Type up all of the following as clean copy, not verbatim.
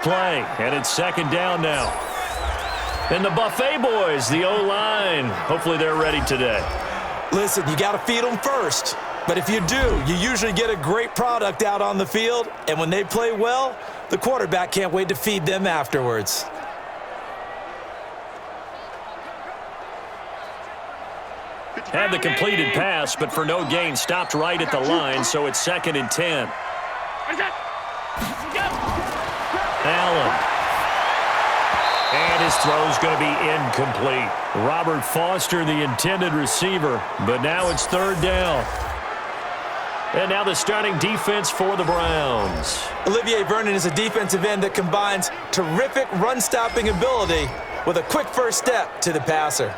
Play, and it's second down now. And the Buffet boys, the O-line, hopefully they're ready today. Listen, you got to feed them first. But if you do, you usually get a great product out on the field. And when they play well, the quarterback can't wait to feed them afterwards. Had the completed pass, but for no gain, stopped right at the line, so it's second and 10. Allen. And his throw's going to be incomplete. Robert Foster, the intended receiver, but now it's third down. And now the starting defense for the Browns. Olivier Vernon is a defensive end that combines terrific run-stopping ability with a quick first step to the passer.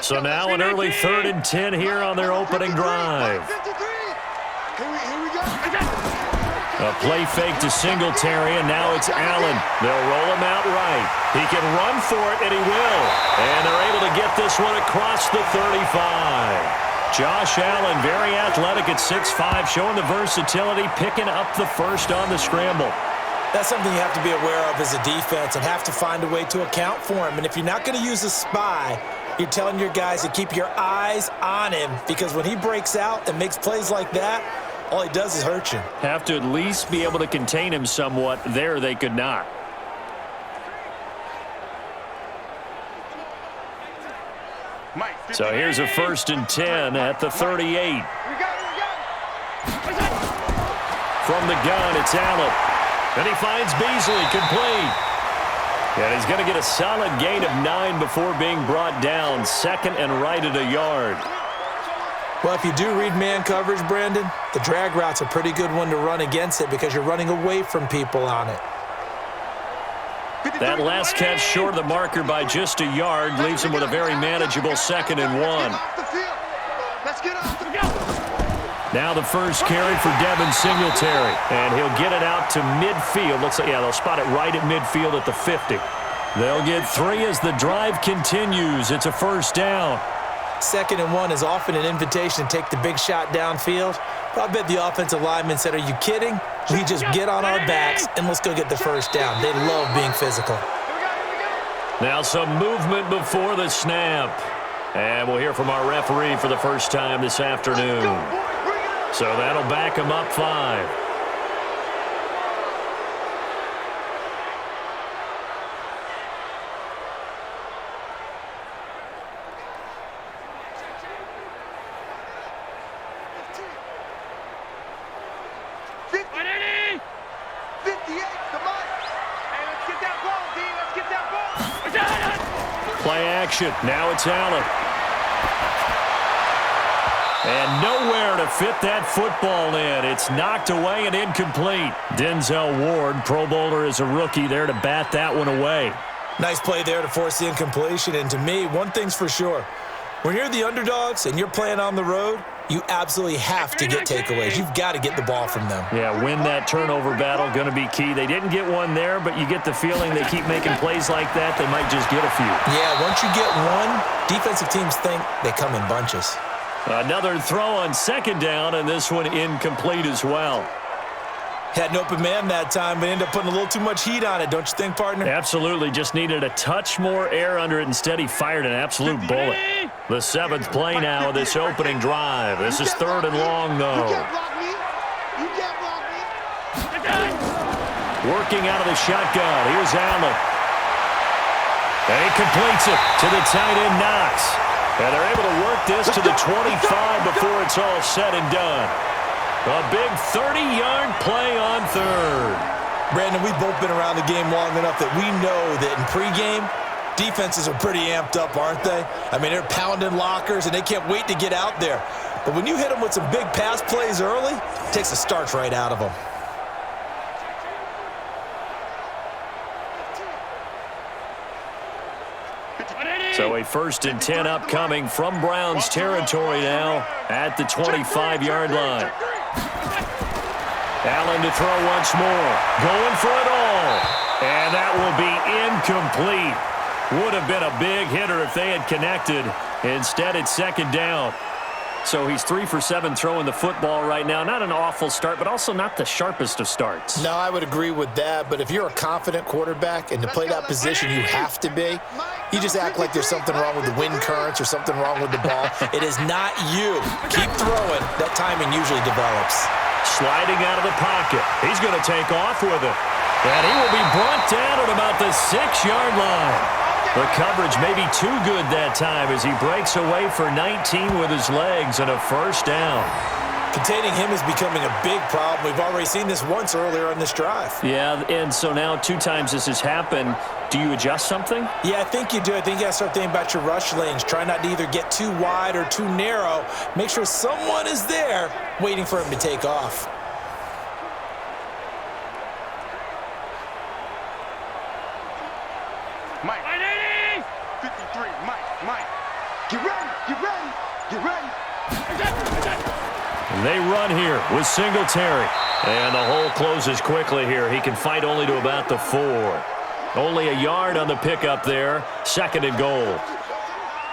So now an early 3rd and 10 here on their opening drive. A play fake to Singletary, and now it's Allen. They'll roll him out right. He can run for it, and he will. And they're able to get this one across the 35. Josh Allen, very athletic at 6'5", showing the versatility, picking up the first on the scramble. That's something you have to be aware of as a defense and have to find a way to account for him. And if you're not going to use a spy, you're telling your guys to keep your eyes on him, because when he breaks out and makes plays like that, all he does is hurt you. Have to at least be able to contain him somewhat. There they could not. So here's a 1st and 10 at the 38. From the gun, it's Allen. And he finds Beasley, complete. And he's going to get a solid gain of 9 before being brought down. Second and right at a yard. Well, if you do read man coverage, Brandon, the drag route's a pretty good one to run against it because you're running away from people on it. That last catch short of the marker by just a yard leaves him with a very manageable 2nd and 1. Now the first carry for Devin Singletary, and he'll get it out to midfield. Looks like, yeah, they'll spot it right at midfield at the 50. They'll get 3 as the drive continues. It's a first down. 2nd and 1 is often an invitation to take the big shot downfield. But I bet the offensive lineman said, are you kidding? We just get on our backs and let's go get the first down. They love being physical. Now some movement before the snap. And we'll hear from our referee for the first time this afternoon. So that'll back him up 5. Play action. Now it's Allen. And nowhere to fit that football in. It's knocked away and incomplete. Denzel Ward, Pro Bowler as a rookie, there to bat that one away. Nice play there to force the incompletion. And to me, one thing's for sure. When you're the underdogs and you're playing on the road, you absolutely have to get takeaways. You've got to get the ball from them. Yeah, win that turnover battle, going to be key. They didn't get one there, but you get the feeling they keep making plays like that, they might just get a few. Yeah, once you get one, defensive teams think they come in bunches. Another throw on 2nd down, and this one incomplete as well. Had an open man that time, but ended up putting a little too much heat on it, don't you think, partner? Absolutely. Just needed a touch more air under it. Instead, he fired an absolute bullet. The 7th play now of this opening drive. This is 3rd and long, though. Working out of the shotgun. Here's Allen. And he completes it to the tight end, Knox. And they're able to work this to the 25 before it's all said and done. A big 30-yard play on 3rd. Brandon, we've both been around the game long enough that we know that in pregame, defenses are pretty amped up, aren't they? I mean, they're pounding lockers, and they can't wait to get out there. But when you hit them with some big pass plays early, it takes the starch right out of them. So a 1st and 10 upcoming from Browns territory now at the 25-yard line. Allen to throw once more. Going for it all. And And that will be incomplete. Would have been a big hitter if they had connected. Instead, it's second down. So he's 3 for 7 throwing the football right now. Not an awful start, but also not the sharpest of starts. No, I would agree with that. But if you're a confident quarterback and to play that position, you have to be. You just act like there's something wrong with the wind currents or something wrong with the ball. It is not you. Keep throwing. That timing usually develops. Sliding out of the pocket. He's going to take off with it. And he will be brought down at about the 6-yard line. The coverage may be too good that time as he breaks away for 19 with his legs and a first down. Containing him is becoming a big problem. We've already seen this once earlier on this drive. Yeah, and so now 2 times this has happened. Do you adjust something? Yeah, I think you do. I think you got to start thinking about your rush lanes. Try not to either get too wide or too narrow. Make sure someone is there waiting for him to take off. Mike. 53, Mike. Get ready, get ready, get ready. They run here with Singletary. And the hole closes quickly here. He can fight only to about the 4. Only a yard on the pickup there. 2nd and goal.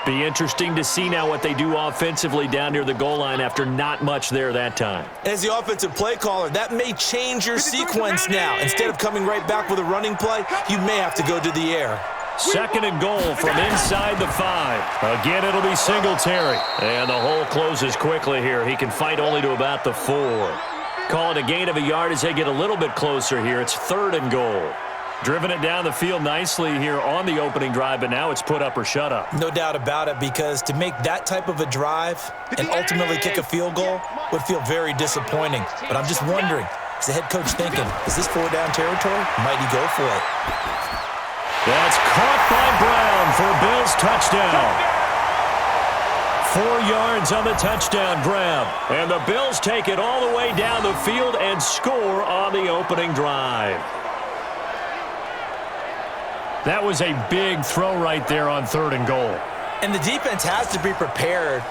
Be interesting to see now what they do offensively down near the goal line after not much there that time. As the offensive play caller, that may change your sequence now. Instead of coming right back with a running play, you may have to go to the air. 2nd and goal from inside the 5. Again, it'll be Singletary. And the hole closes quickly here. He can fight only to about the 4. Call it a gain of a yard as they get a little bit closer here. It's 3rd and goal. Driven it down the field nicely here on the opening drive, but now it's put up or shut up. No doubt about it, because to make that type of a drive and ultimately kick a field goal would feel very disappointing. But I'm just wondering, is the head coach thinking, is this 4-down territory? Might he go for it? That's caught by Brown for a Bills touchdown. 4 yards on the touchdown grab. And the Bills take it all the way down the field and score on the opening drive. That was a big throw right there on 3rd and goal. And the defense has to be prepared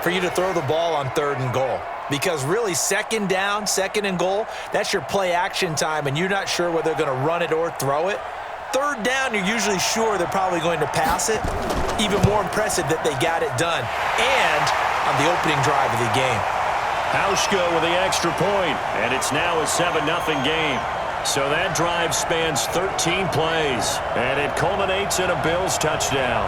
for you to throw the ball on 3rd and goal. Because really, 2nd down, 2nd and goal, that's your play action time, and you're not sure whether they're going to run it or throw it. 3rd down, you're usually sure they're probably going to pass it. Even more impressive that they got it done. And on the opening drive of the game. Hauschka with the extra point, and it's now a 7-0 game. So that drive spans 13 plays, and it culminates in a Bills touchdown.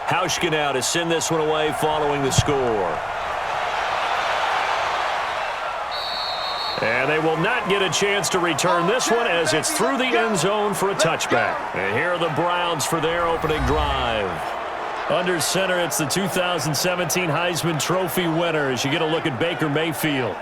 Hauschka now to send this one away following the score. And they will not get a chance to return this one as it's through the end zone for a touchback. And here are the Browns for their opening drive. Under center, it's the 2017 Heisman Trophy winner as you get a look at Baker Mayfield.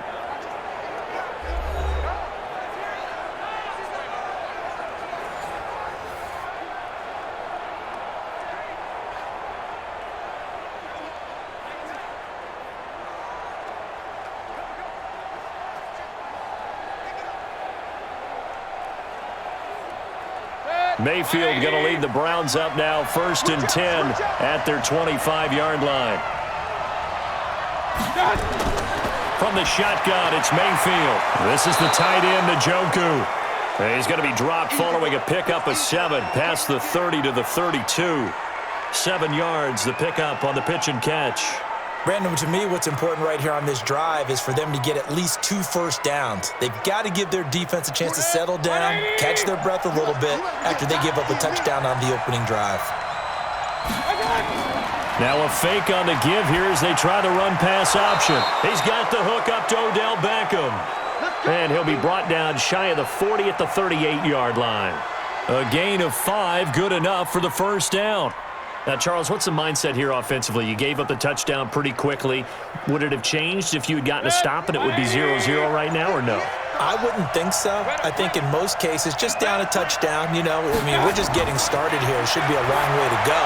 Mayfield going to lead the Browns up now, 1st and 10 at their 25-yard line. From the shotgun, it's Mayfield. This is the tight end, Njoku. And he's going to be dropped following a pickup of 7, past the 30 to the 32. 7 yards, the pickup on the pitch and catch. Brandon, to me, what's important right here on this drive is for them to get at least 2 first downs. They've got to give their defense a chance to settle down, catch their breath a little bit after they give up a touchdown on the opening drive. Now a fake on the give here as they try the run-pass option. He's got the hook up to Odell Beckham. And he'll be brought down shy of the 40 at the 38-yard line. A gain of 5, good enough for the first down. Now, Charles, what's the mindset here offensively? You gave up the touchdown pretty quickly. Would it have changed if you had gotten a stop and it would be 0-0 right now, or no? I wouldn't think so. I think in most cases, just down a touchdown, we're just getting started here. It should be a long way to go.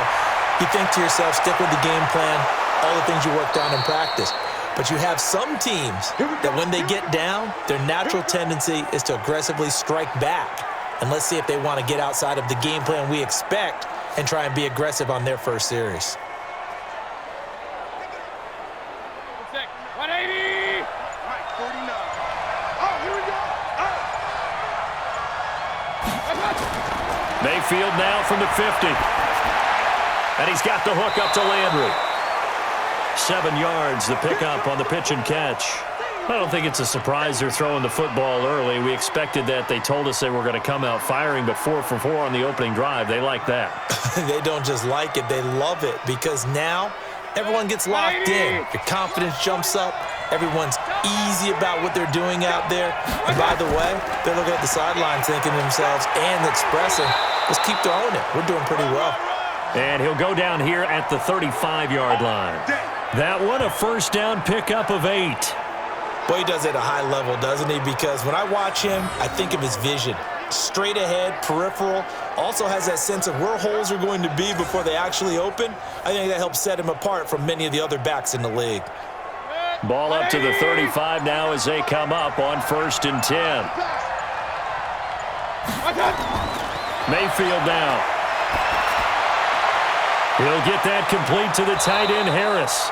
You think to yourself, stick with the game plan, all the things you worked on in practice. But you have some teams that when they get down, their natural tendency is to aggressively strike back. And let's see if they want to get outside of the game plan we expect and try and be aggressive on their first series. 180! Mike, 49. Oh, here we go. Mayfield now from the 50. And he's got the hook up to Landry. 7 yards, the pickup on the pitch and catch. I don't think it's a surprise they're throwing the football early. We expected that. They told us they were going to come out firing, but 4 for 4 on the opening drive. They like that. They don't just like it, they love it, because now everyone gets locked in. Your confidence jumps up. Everyone's easy about what they're doing out there. And by the way, they're looking at the sidelines thinking to themselves and expressing, let's keep throwing it. We're doing pretty well. And he'll go down here at the 35-yard line. That one, a first down pickup of 8. Boy, he does it at a high level, doesn't he? Because when I watch him, I think of his vision. Straight ahead, peripheral, also has that sense of where holes are going to be before they actually open. I think that helps set him apart from many of the other backs in the league. Ball up to the 35 now as they come up on 1st and 10. Mayfield now. He'll get that complete to the tight end, Harris.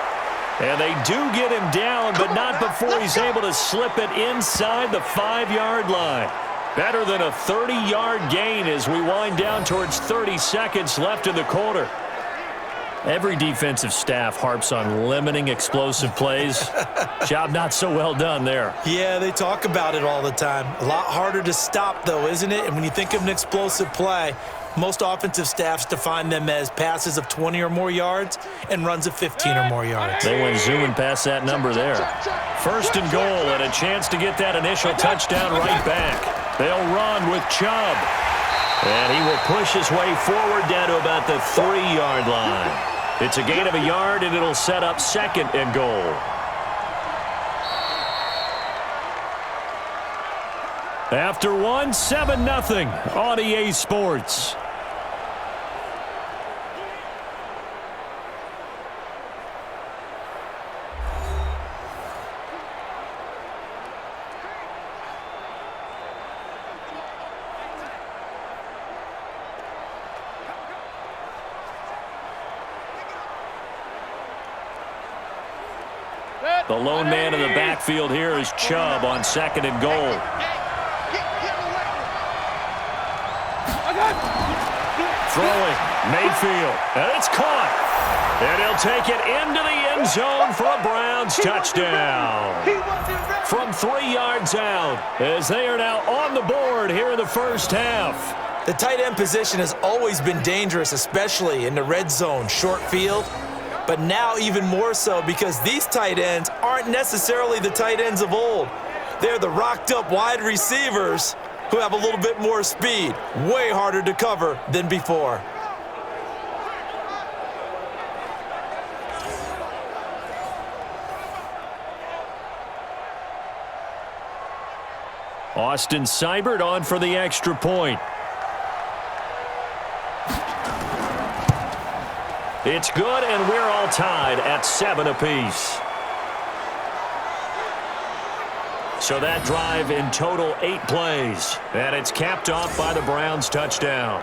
And they do get him down, but not before he's able to slip it inside the 5-yard line. Better than a 30-yard gain as we wind down towards 30 seconds left in the quarter. Every defensive staff harps on limiting explosive plays. Job not so well done there. Yeah, they talk about it all the time. A lot harder to stop, though, isn't it? And when you think of an explosive play, most offensive staffs define them as passes of 20 or more yards and runs of 15 or more yards. They went zooming past that number there. 1st and goal and a chance to get that initial touchdown right back. They'll run with Chubb. And he will push his way forward down to about the 3-yard line. It's a gain of a yard, and it'll set up 2nd and goal. After one, 7-0 on EA Sports. The lone man in the backfield here is Chubb on 2nd and goal. Throwing, Mayfield, and it's caught. And he'll take it into the end zone for a Browns touchdown. From 3 yards out, as they are now on the board here in the first half. The tight end position has always been dangerous, especially in the red zone, short field. But now even more so because these tight ends aren't necessarily the tight ends of old. They're the rocked-up wide receivers who have a little bit more speed. Way harder to cover than before. Austin Seibert on for the extra point. It's good, and we're all tied at 7 apiece. So that drive in total 8 plays, and it's capped off by the Browns touchdown.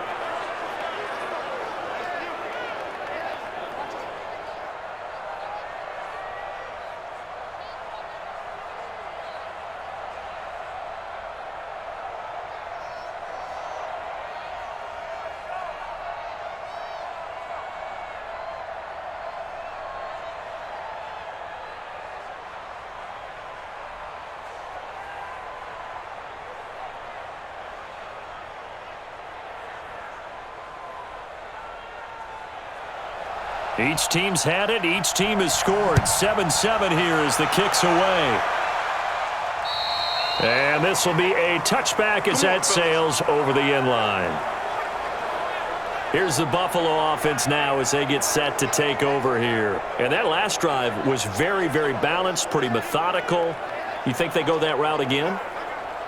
Each team's had it. Each team has scored. 7-7 here as the kick's away. And this will be a touchback as that sails over the end line. Here's the Buffalo offense now as they get set to take over here. And that last drive was very, very balanced, pretty methodical. You think they go that route again?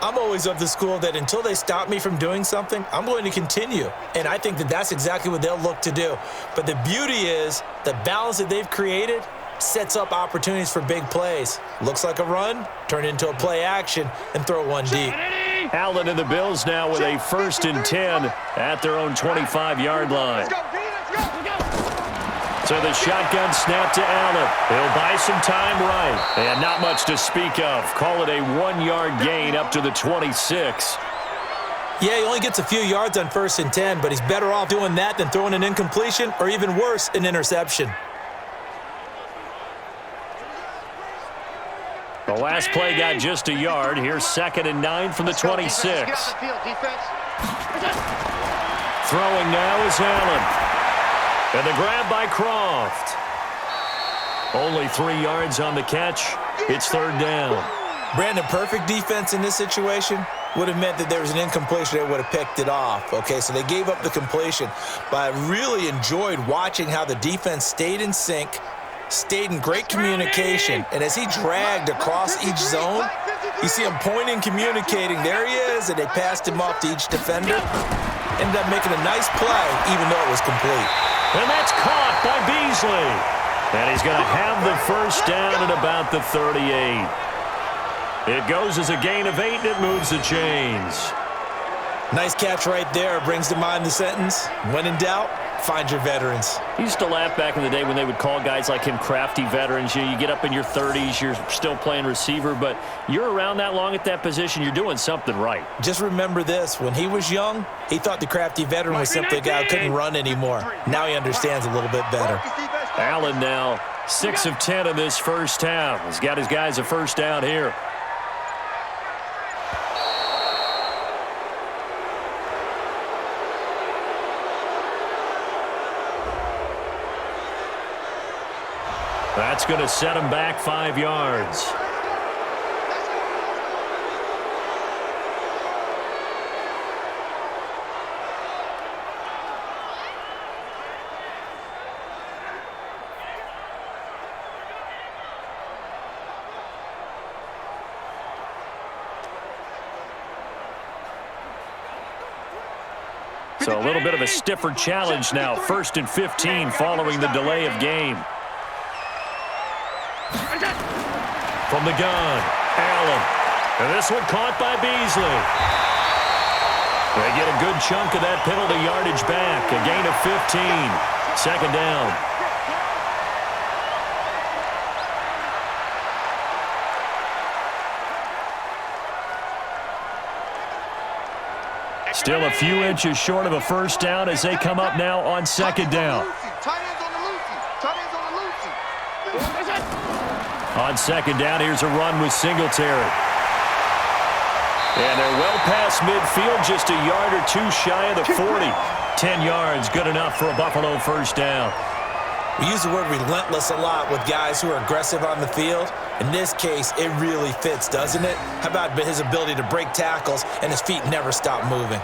I'm always of the school that until they stop me from doing something, I'm going to continue. And I think that that's exactly what they'll look to do. But the beauty is the balance that they've created sets up opportunities for big plays. Looks like a run, turn into a play action, and throw one deep. Allen and the Bills now with a 1st and 10 at their own 25-yard line. So the shotgun snap to Allen. He'll buy some time right. And not much to speak of. Call it a 1-yard gain up to the 26. Yeah, he only gets a few yards on 1st and 10, but he's better off doing that than throwing an incompletion or even worse, an interception. The last play got just a yard. Here's 2nd and 9 from the 26. Throwing now is Allen. And the grab by Croft. Only 3 yards on the catch. It's 3rd down. Brandon, perfect defense in this situation would have meant that there was an incompletion. They would have picked it off. Okay, so they gave up the completion. But I really enjoyed watching how the defense stayed in sync, stayed in great communication, and as he dragged across each zone, you see him pointing, communicating. There he is, and they passed him off to each defender. Ended up making a nice play, even though it was complete. And that's caught by Beasley. And he's going to have the 1st down at about the 38. It goes as a gain of 8, and it moves the chains. Nice catch right there. Brings to mind the sentence, when in doubt, find your veterans. He used to laugh back in the day when they would call guys like him crafty veterans. You get up in your 30s, you're still playing receiver, but you're around that long at that position, you're doing something right. Just remember this. When he was young, he thought the crafty veteran was simply a guy who couldn't run anymore. Now he understands a little bit better. Allen now 6 of 10 in this 1st half. He's got his guys a 1st down here. That's going to set him back 5 yards. So a little bit of a stiffer challenge now. 1st and 15 following the delay of game. From the gun, Allen. And this one caught by Beasley. They get a good chunk of that penalty yardage back. A gain of 15. 2nd down. Still a few inches short of a 1st down as they come up now on 2nd down. On 2nd down, here's a run with Singletary. And they're well past midfield, just a yard or 2 shy of the 40. 10 yards, good enough for a Buffalo 1st down. We use the word relentless a lot with guys who are aggressive on the field. In this case, it really fits, doesn't it? How about his ability to break tackles and his feet never stop moving?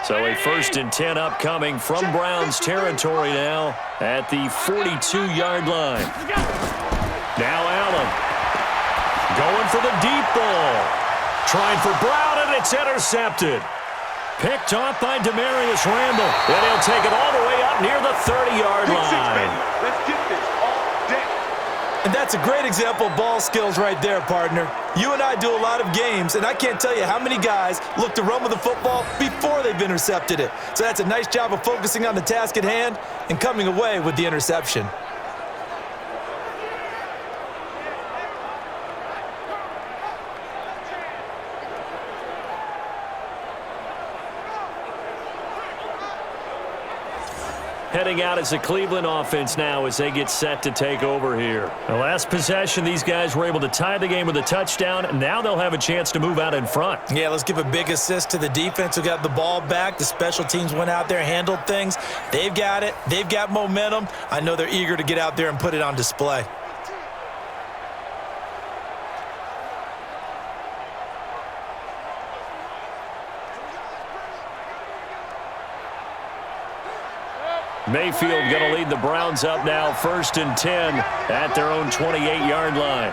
So a 1st and 10 upcoming from Browns territory now at the 42-yard line. Now Allen going for the deep ball. Trying for Brown, and it's intercepted. Picked off by Demarius Randall. And he'll take it all the way up near the 30-yard line. Let's get this all day. And that's a great example of ball skills right there, partner. You and I do a lot of games, and I can't tell you how many guys look to run with the football before they've intercepted it. So that's a nice job of focusing on the task at hand and coming away with the interception. heading out as the Cleveland offense now as they get set to take over here. The last possession, these guys were able to tie the game with a touchdown. Now they'll have a chance to move out in front. Yeah, let's give a big assist to the defense who got the ball back. The special teams went out there, handled things. They've got it. They've got momentum. I know they're eager to get out there and put it on display. Mayfield going to lead the Browns up now, 1st and 10 at their own 28-yard line.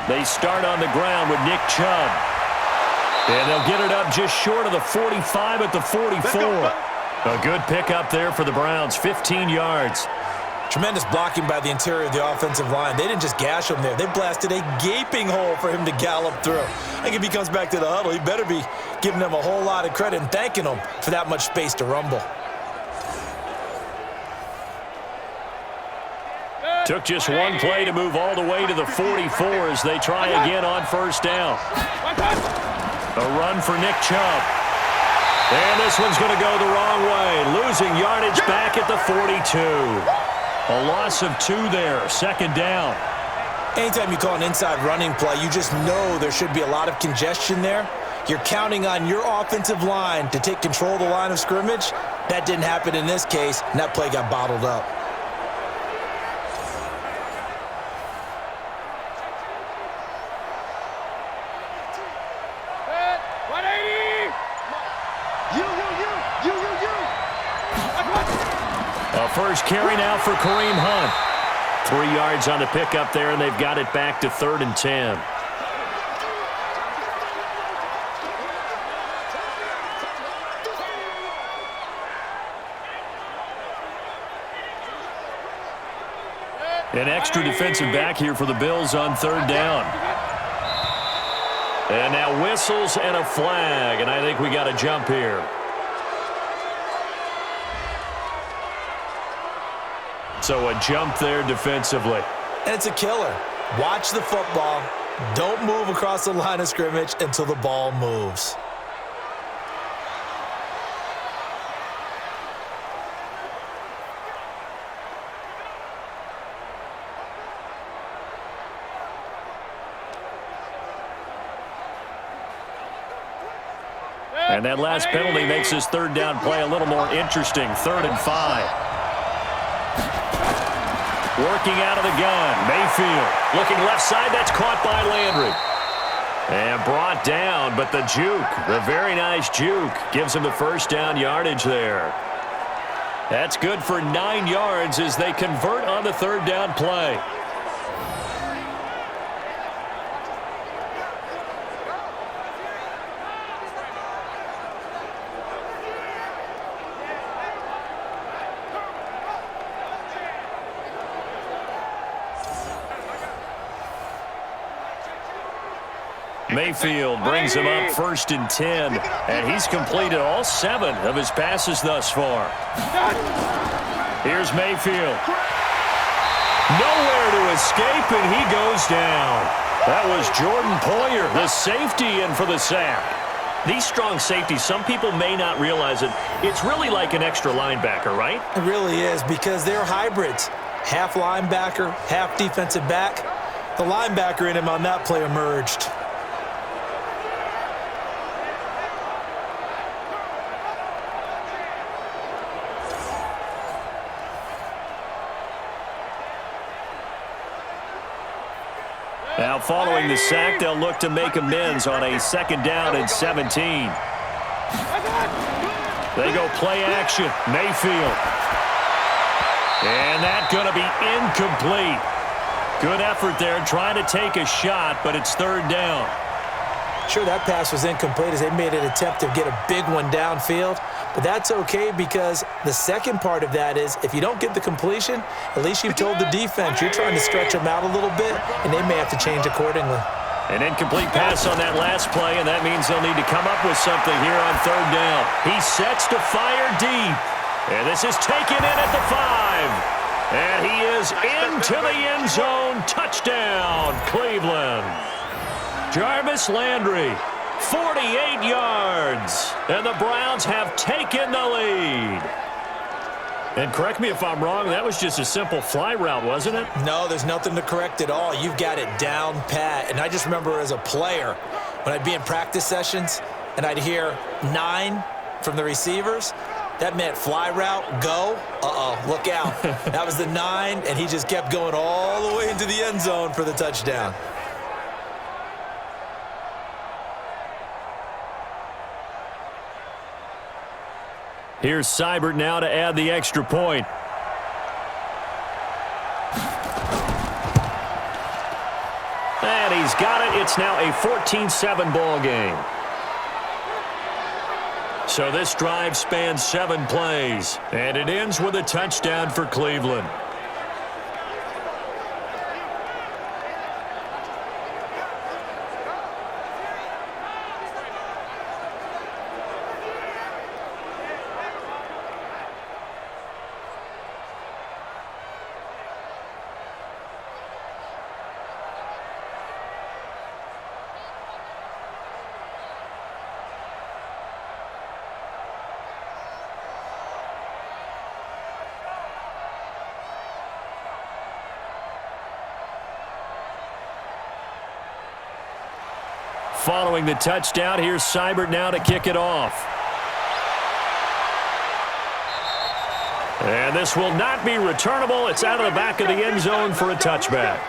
They start on the ground with Nick Chubb. And they'll get it up just short of the 45 at the 44. A good pickup there for the Browns, 15 yards. Tremendous blocking by the interior of the offensive line. They didn't just gash him there. They blasted a gaping hole for him to gallop through. I think if he comes back to the huddle, he better be giving them a whole lot of credit and thanking them for that much space to rumble. Took just one play to move all the way to the 44 as they try again on 1st down. A run for Nick Chubb. And this one's going to go the wrong way. Losing yardage back at the 42. A loss of 2 there, 2nd down. Anytime you call an inside running play, you just know there should be a lot of congestion there. You're counting on your offensive line to take control of the line of scrimmage. That didn't happen in this case, and that play got bottled up. First carry now for Kareem Hunt. 3 yards on the pickup there, and they've got it back to 3rd and 10. An extra defensive back here for the Bills on 3rd down. And now whistles and a flag, and I think we got a jump here. So a jump there defensively. And it's a killer. Watch the football. Don't move across the line of scrimmage until the ball moves. And that last penalty makes this 3rd down play a little more interesting. 3rd and 5. Working out of the gun, Mayfield. Looking left side, that's caught by Landry. And brought down, but the juke, the very nice juke, gives him the 1st down yardage there. That's good for 9 yards as they convert on the 3rd down play. Mayfield brings him up 1st and 10, and he's completed all 7 of his passes thus far. Here's Mayfield. Nowhere to escape, and he goes down. That was Jordan Poyer, the safety, in for the sack. These strong safeties, some people may not realize it. It's really like an extra linebacker, right? It really is, because they're hybrids. Half linebacker, half defensive back. The linebacker in him on that play emerged. Now, following the sack, they'll look to make amends on a 2nd down and 17. They go play action. Mayfield. And that's going to be incomplete. Good effort there trying to take a shot, but it's 3rd down. Sure, that pass was incomplete as they made an attempt to get a big one downfield. But that's okay because the second part of that is if you don't get the completion, at least you've told the defense you're trying to stretch them out a little bit, and they may have to change accordingly. An incomplete pass on that last play, and that means they'll need to come up with something here on 3rd down. He sets to fire deep, and this is taken in at the 5. And he is into the end zone. Touchdown, Cleveland. Jarvis Landry, 48 yards. And the Browns have taken the lead. And correct me if I'm wrong, that was just a simple fly route, wasn't it? No, there's nothing to correct at all. You've got it down pat. And I just remember as a player, when I'd be in practice sessions and I'd hear 9 from the receivers, that meant fly route, go. Look out. That was the 9, and he just kept going all the way into the end zone for the touchdown. Here's Seibert now to add the extra point. And he's got it. It's now a 14-7 ball game. So this drive spans 7 plays, and it ends with a touchdown for Cleveland. Following the touchdown, here's Seibert now to kick it off. And this will not be returnable. It's out of the back of the end zone for a touchback.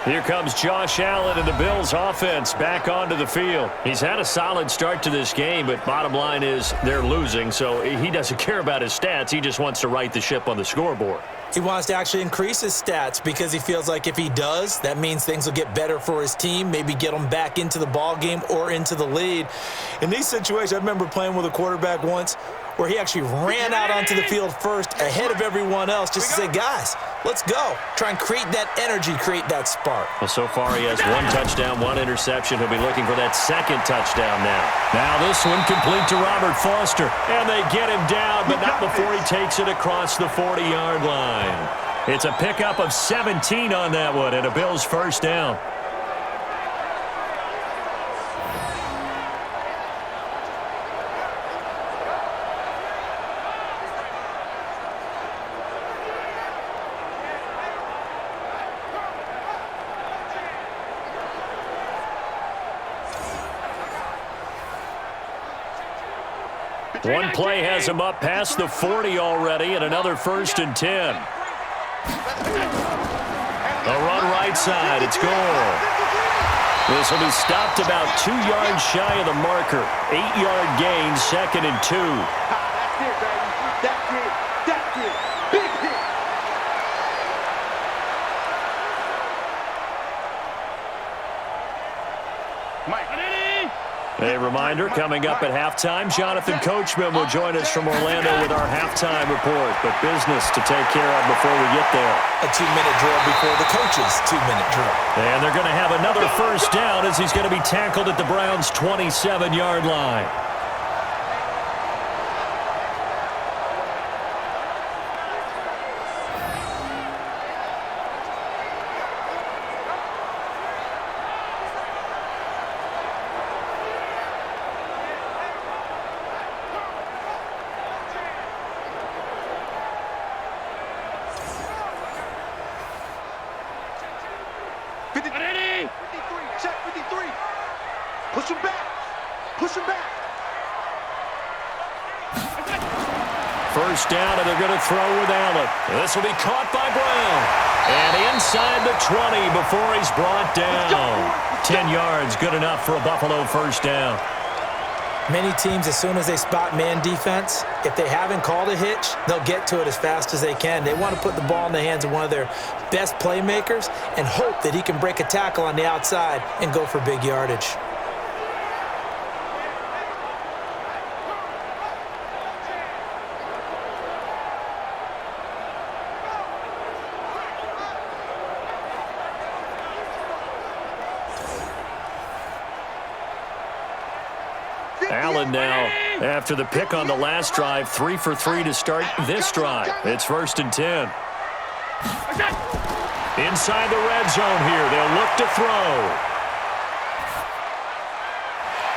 Here comes Josh Allen and the Bills offense back onto the field. He's had a solid start to this game, but bottom line is they're losing, so he doesn't care about his stats. He just wants to right the ship on the scoreboard. He wants to actually increase his stats because he feels like if he does, that means things will get better for his team, maybe get them back into the ball game or into the lead. In these situations, I remember playing with a quarterback once where he actually ran out onto the field first ahead of everyone else just to say, guys, let's go. Try and create that energy, create that spark. Well, so far he has 1 touchdown, 1 interception. He'll be looking for that 2nd touchdown now. Now this one complete to Robert Foster. And they get him down, but not before he takes it across the 40-yard line. It's a pickup of 17 on that one and a Bills first down. One play has him up past the 40 already, and another 1st and 10. A run right side. It's goal. This will be stopped about 2 yards shy of the marker. 8-yard gain, 2nd and 2. That's it, baby. That's it. That's it. Big hit. Mike. A reminder, coming up at halftime, Jonathan Coachman will join us from Orlando with our halftime report. But business to take care of before we get there. A 2-minute drill before the coach's 2-minute drill. And they're going to have another first down as he's going to be tackled at the Browns' 27-yard line. Push him back. Push him back. First down, and they're going to throw with Allen. This will be caught by Brown. And inside the 20 before he's brought down. 10 yards, good enough for a Buffalo first down. Many teams, as soon as they spot man defense, if they haven't called a hitch, they'll get to it as fast as they can. They want to put the ball in the hands of one of their best playmakers and hope that he can break a tackle on the outside and go for big yardage. Allen now, after the pick on the last drive, 3 for 3 to start this drive. It's 1st and 10. Inside the red zone here. They'll look to throw.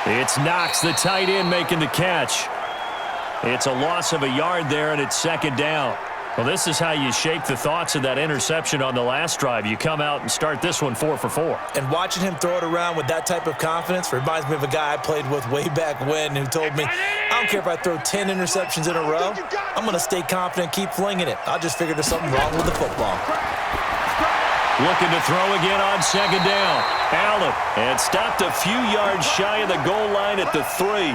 It's Knox, the tight end, making the catch. It's a loss of a yard there, and it's second down. Well, this is how you shape the thoughts of that interception on the last drive. You come out and start this one 4 for 4. And watching him throw it around with that type of confidence reminds me of a guy I played with way back when who told me, I don't care if I throw 10 interceptions in a row. I'm going to stay confident, keep flinging it. I just figured there's something wrong with the football. Looking to throw again on second down. Allen, and stopped a few yards shy of the goal line at the 3.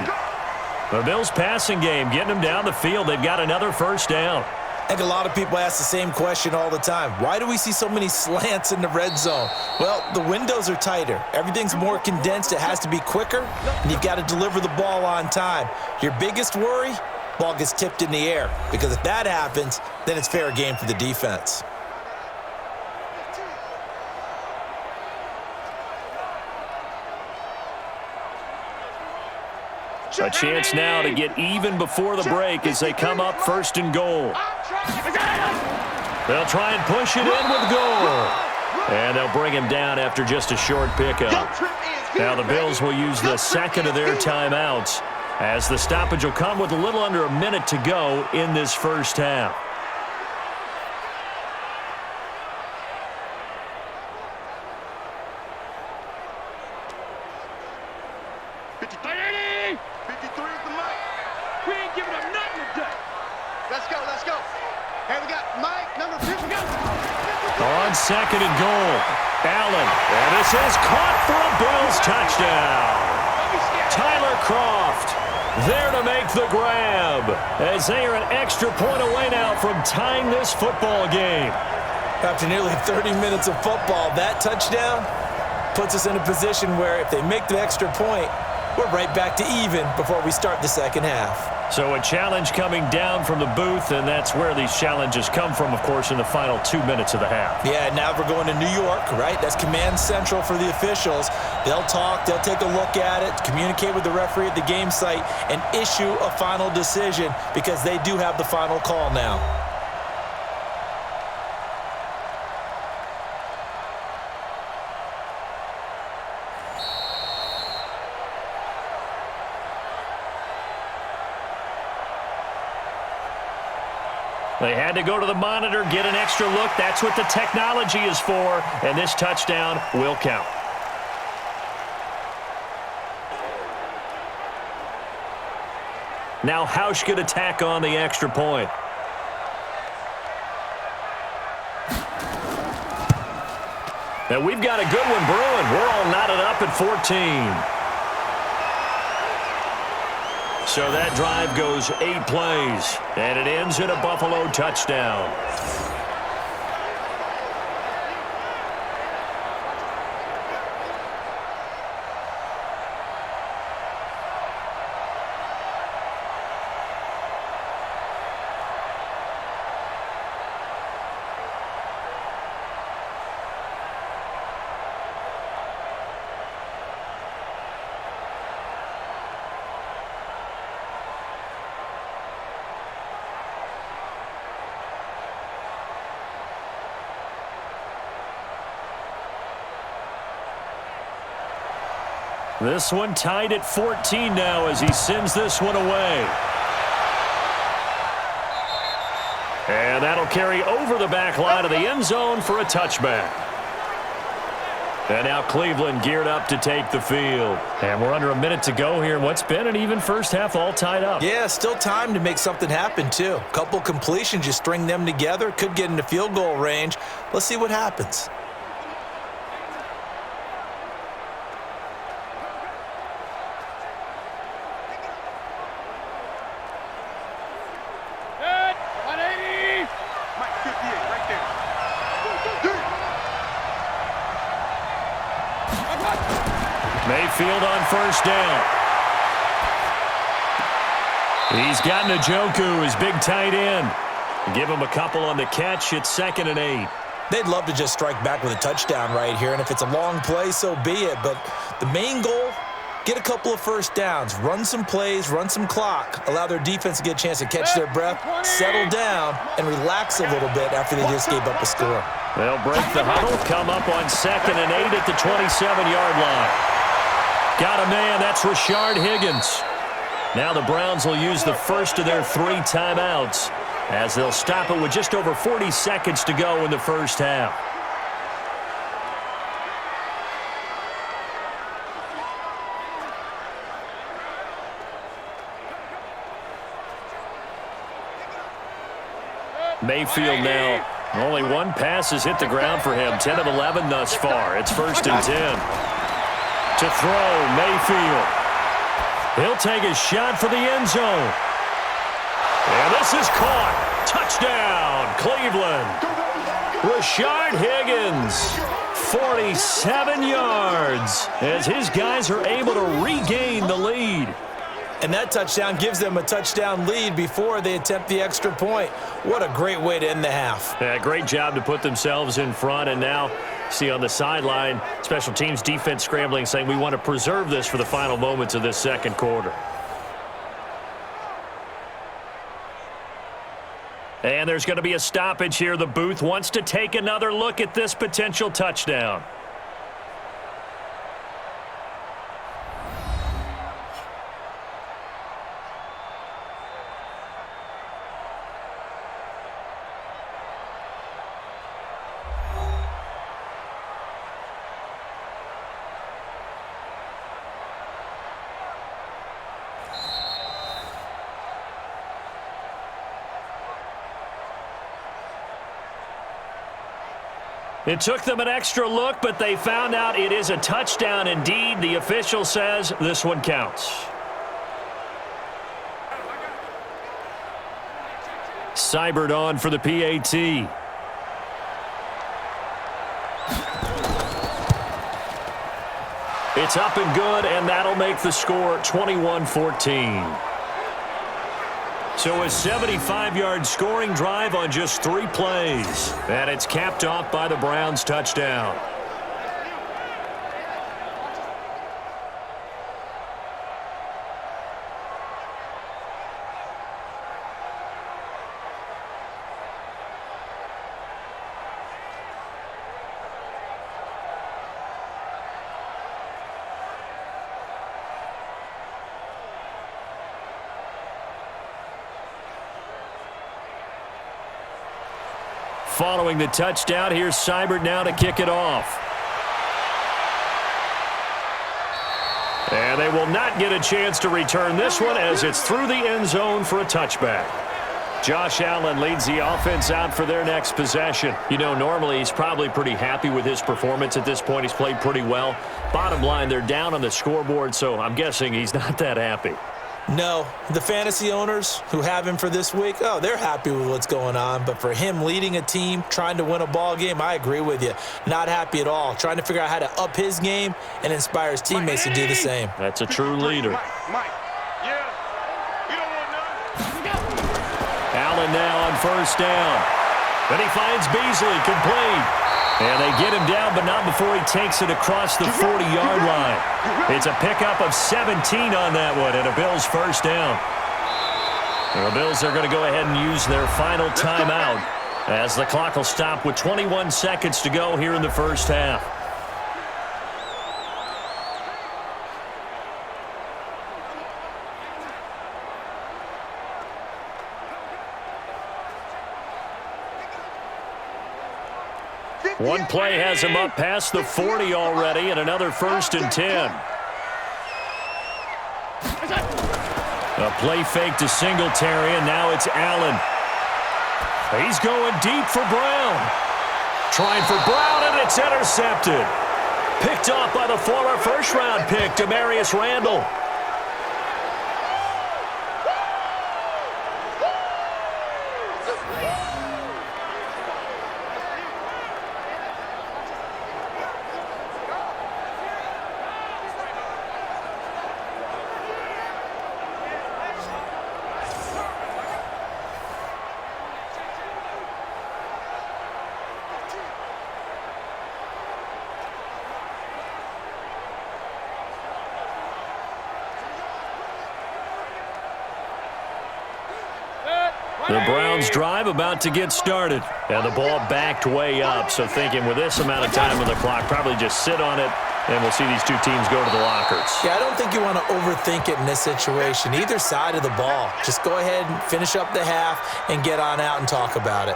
The Bills' passing game getting them down the field. They've got another first down. I think a lot of people ask the same question all the time. Why do we see so many slants in the red zone? Well, the windows are tighter. Everything's more condensed. It has to be quicker, and you've got to deliver the ball on time. Your biggest worry? Ball gets tipped in the air, because if that happens, then it's fair game for the defense. A chance now to get even before the break as they come up first and goal. They'll try and push it in with goal. And they'll bring him down after just a short pickup. Now the Bills will use the second of their timeouts as the stoppage will come with a little under a minute to go in this first half. On second and goal, Allen, and this is caught for a Bills touchdown. Tyler Kroft there to make the grab as they are an extra point away now from tying this football game. After nearly 30 minutes of football, that touchdown puts us in a position where if they make the extra point, we're right back to even before we start the second half. So a challenge coming down from the booth, and that's where these challenges come from, of course, in the final 2 minutes of the half. Yeah, now we're going to New York, right? That's command central for the officials. They'll talk, they'll take a look at it, communicate with the referee at the game site, and issue a final decision because they do have the final call now. They had to go to the monitor, get an extra look. That's what the technology is for, and this touchdown will count. Now Hausch could attack on the extra point. And we've got a good one brewing. We're all knotted up at 14. So that drive goes 8 plays, and it ends in a Buffalo touchdown. This one tied at 14 now as he sends this one away. And that'll carry over the back line of the end zone for a touchback. And now Cleveland geared up to take the field. And we're under a minute to go here in what's been an even first half, all tied up. Yeah, still time to make something happen, too. A couple completions, just string them together. Could get into field goal range. Let's see what happens. Mayfield on first down. He's got Njoku, his big tight end. Give him a couple on the catch. It's 2nd and 8. They'd love to just strike back with a touchdown right here, and if it's a long play, so be it. But the main goal, get a couple of first downs, run some plays, run some clock, allow their defense to get a chance to catch their breath, settle down, and relax a little bit after they just gave up a score. They'll break the huddle, come up on 2nd and 8 at the 27-yard line. Got a man. That's Rashard Higgins. Now the Browns will use the first of their 3 timeouts as they'll stop it with just over 40 seconds to go in the first half. Mayfield now. Only one pass has hit the ground for him. 10 of 11 thus far. It's 1st and 10. To throw, Mayfield. He'll take a shot for the end zone. And this is caught. Touchdown, Cleveland. Rashard Higgins, 47 yards, as his guys are able to regain the lead. And that touchdown gives them a touchdown lead before they attempt the extra point. What a great way to end the half. Yeah, great job to put themselves in front. And now, see on the sideline, special teams defense scrambling, saying we want to preserve this for the final moments of this second quarter. And there's going to be a stoppage here. The booth wants to take another look at this potential touchdown. It took them an extra look, but they found out it is a touchdown indeed. The official says this one counts. Seibert on for the PAT. It's up and good, and that'll make the score 21-14. So a 75-yard scoring drive on just 3 plays. And it's capped off by the Browns' touchdown. Following the touchdown, here's Seibert now to kick it off. And they will not get a chance to return this one as it's through the end zone for a touchback. Josh Allen leads the offense out for their next possession. You know, normally he's probably pretty happy with his performance at this point. He's played pretty well. Bottom line, they're down on the scoreboard, so I'm guessing he's not that happy. No, the fantasy owners who have him for this week, oh, they're happy with what's going on. But for him leading a team, trying to win a ball game, I agree with you. Not happy at all. Trying to figure out how to up his game and inspire his teammates to do the same. That's a true leader. Mike. Yeah. You don't want none. Allen now on first down. Then he finds Beasley complete. And they get him down, but not before he takes it across the 40-yard line. It's a pickup of 17 on that one, and a Bills first down. And the Bills are going to go ahead and use their final timeout as the clock will stop with 21 seconds to go here in the first half. One play has him up past the 40 already, and another 1st and 10. A play fake to Singletary, and now it's Allen. He's going deep for Brown. Trying for Brown, and it's intercepted. Picked off by the former first-round pick, Demarius Randall. The Browns drive about to get started. And the ball backed way up. So thinking with this amount of time on the clock, probably just sit on it And we'll see these two teams go to the lockers. Yeah, I don't think you want to overthink it in this situation. Either side of the ball. Just go ahead and finish up the half and get on out and talk about it.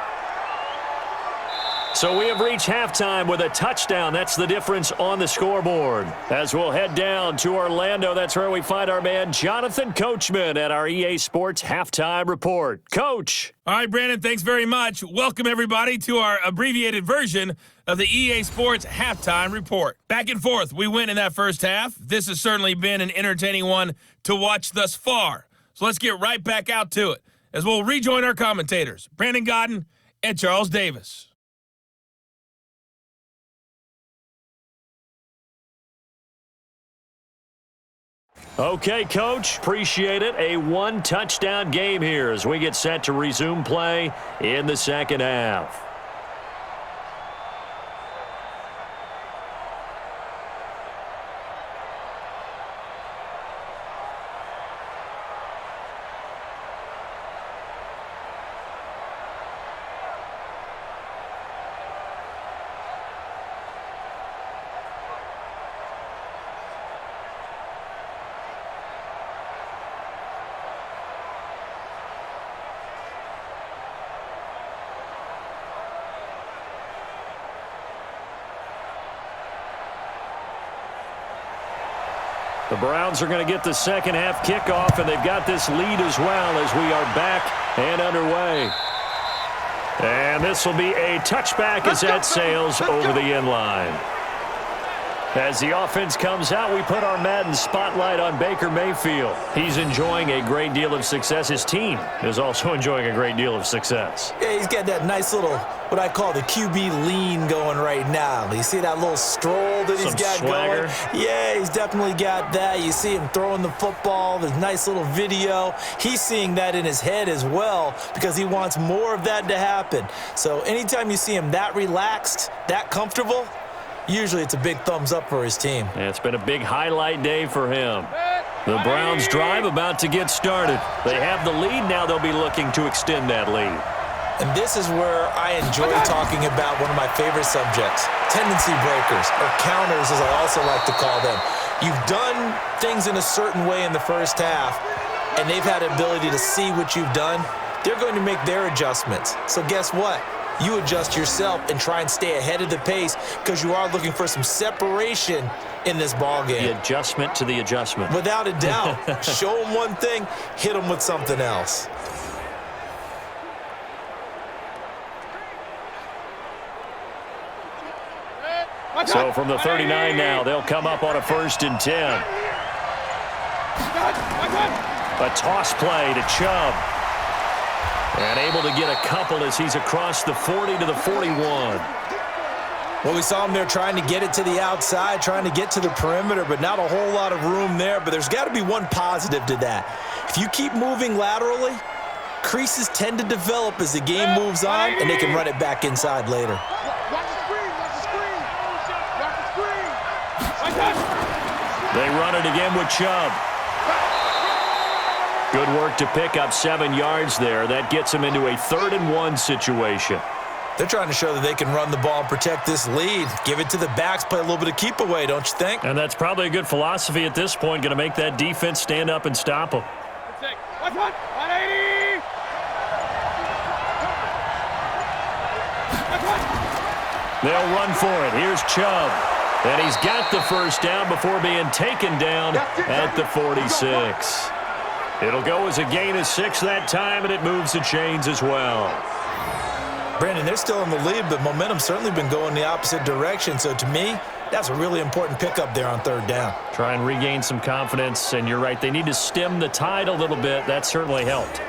So we have reached halftime with a touchdown. That's the difference on the scoreboard. As we'll head down to Orlando, that's where we find our man Jonathan Coachman at our EA Sports Halftime Report. Coach. All right, Brandon, thanks very much. Welcome, everybody, to our abbreviated version of the EA Sports Halftime Report. Back and forth, we win in that first half. This has certainly been an entertaining one to watch thus far. So let's get right back out to it as we'll rejoin our commentators, Brandon Godden and Charles Davis. Okay, Coach, appreciate it. A one-touchdown game here as we get set to resume play in the second half. The Browns are going to get the second half kickoff, and they've got this lead as well as we are back and underway. And this will be a touchback as that sails over the end line. As the offense comes out, we put our Madden spotlight on Baker Mayfield. He's enjoying a great deal of success. His team is also enjoying a great deal of success. Yeah, he's got that nice little, what I call the QB lean going right now. You see that little stroll that he's got swagger going? Yeah, he's definitely got that. You see him throwing the football, the nice little video. He's seeing that in his head as well because he wants more of that to happen. So anytime you see him that relaxed, that comfortable, usually it's a big thumbs up for his team. And it's been a big highlight day for him. The Browns drive about to get started. They have the lead. Now they'll be looking to extend that lead. And this is where I enjoy talking about one of my favorite subjects, tendency breakers, or counters as I also like to call them. You've done things in a certain way in the first half, and they've had the ability to see what you've done. They're going to make their adjustments. So guess what? You adjust yourself and try and stay ahead of the pace because you are looking for some separation in this ball game. The adjustment to the adjustment. Without a doubt. Show them one thing, hit them with something else. So from the 39 now, they'll come up on a 1st and 10. A toss play to Chubb. And able to get a couple as he's across the 40 to the 41. Well, we saw him there trying to get it to the outside, trying to get to the perimeter, but not a whole lot of room there. But there's got to be one positive to that. If you keep moving laterally, creases tend to develop as the game moves on, and they can run it back inside later. They run it again with Chubb. Good work to pick up 7 yards there. That gets them into a 3rd and 1 situation. They're trying to show that they can run the ball and protect this lead. Give it to the backs, play a little bit of keep away, don't you think? And that's probably a good philosophy at this point, going to make that defense stand up and stop them. They'll run for it. Here's Chubb. And he's got the first down before being taken down at the 46. It'll go as a gain of 6 that time, and it moves the chains as well. Brandon, they're still in the lead, but momentum's certainly been going the opposite direction. So to me, that's a really important pickup there on 3rd down. Try and regain some confidence, and you're right. They need to stem the tide a little bit. That certainly helped.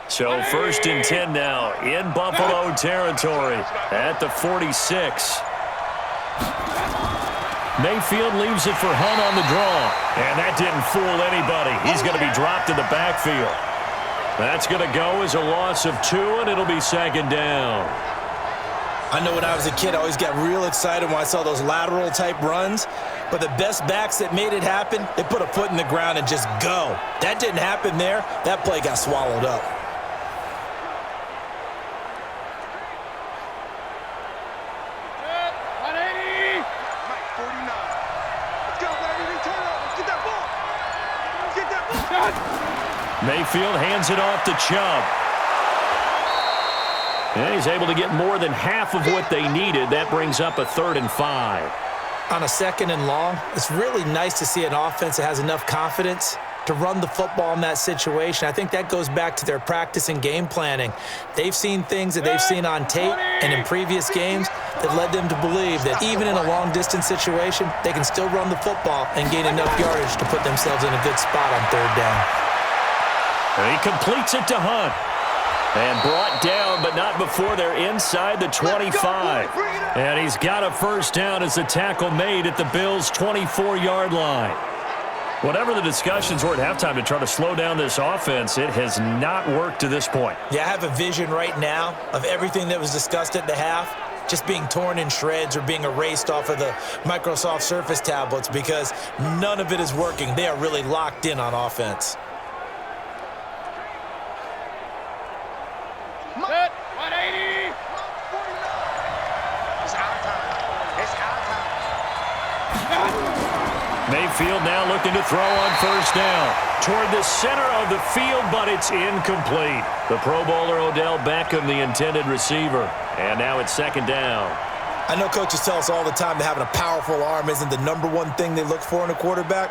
So 1st and 10 now in Buffalo territory at the 46. Mayfield leaves it for Hunt on the draw. And that didn't fool anybody. He's going to be dropped in the backfield. That's going to go as a loss of 2, and it'll be 2nd down. I know when I was a kid, I always got real excited when I saw those lateral type runs. But the best backs that made it happen, they put a foot in the ground and just go. That didn't happen there. That play got swallowed up. Mayfield hands it off to Chubb. And he's able to get more than half of what they needed. That brings up a 3rd and 5. On a 2nd and long, it's really nice to see an offense that has enough confidence to run the football in that situation. I think that goes back to their practice and game planning. They've seen things that they've seen on tape and in previous games that led them to believe that even in a long-distance situation, they can still run the football and gain enough yardage to put themselves in a good spot on 3rd down. And he completes it to Hunt. And brought down, but not before they're inside the 25. And he's got a 1st down as the tackle made at the Bills' 24-yard line. Whatever the discussions were at halftime to try to slow down this offense, it has not worked to this point. Yeah, I have a vision right now of everything that was discussed at the half just being torn in shreds or being erased off of the Microsoft Surface tablets because none of it is working. They are really locked in on offense. Set, 180. It's our time. It's our time. Mayfield now looking to throw on 1st down. Toward the center of the field, but it's incomplete. The Pro Bowler Odell Beckham, the intended receiver. And now it's 2nd down. I know coaches tell us all the time that having a powerful arm isn't the #1 thing they look for in a quarterback.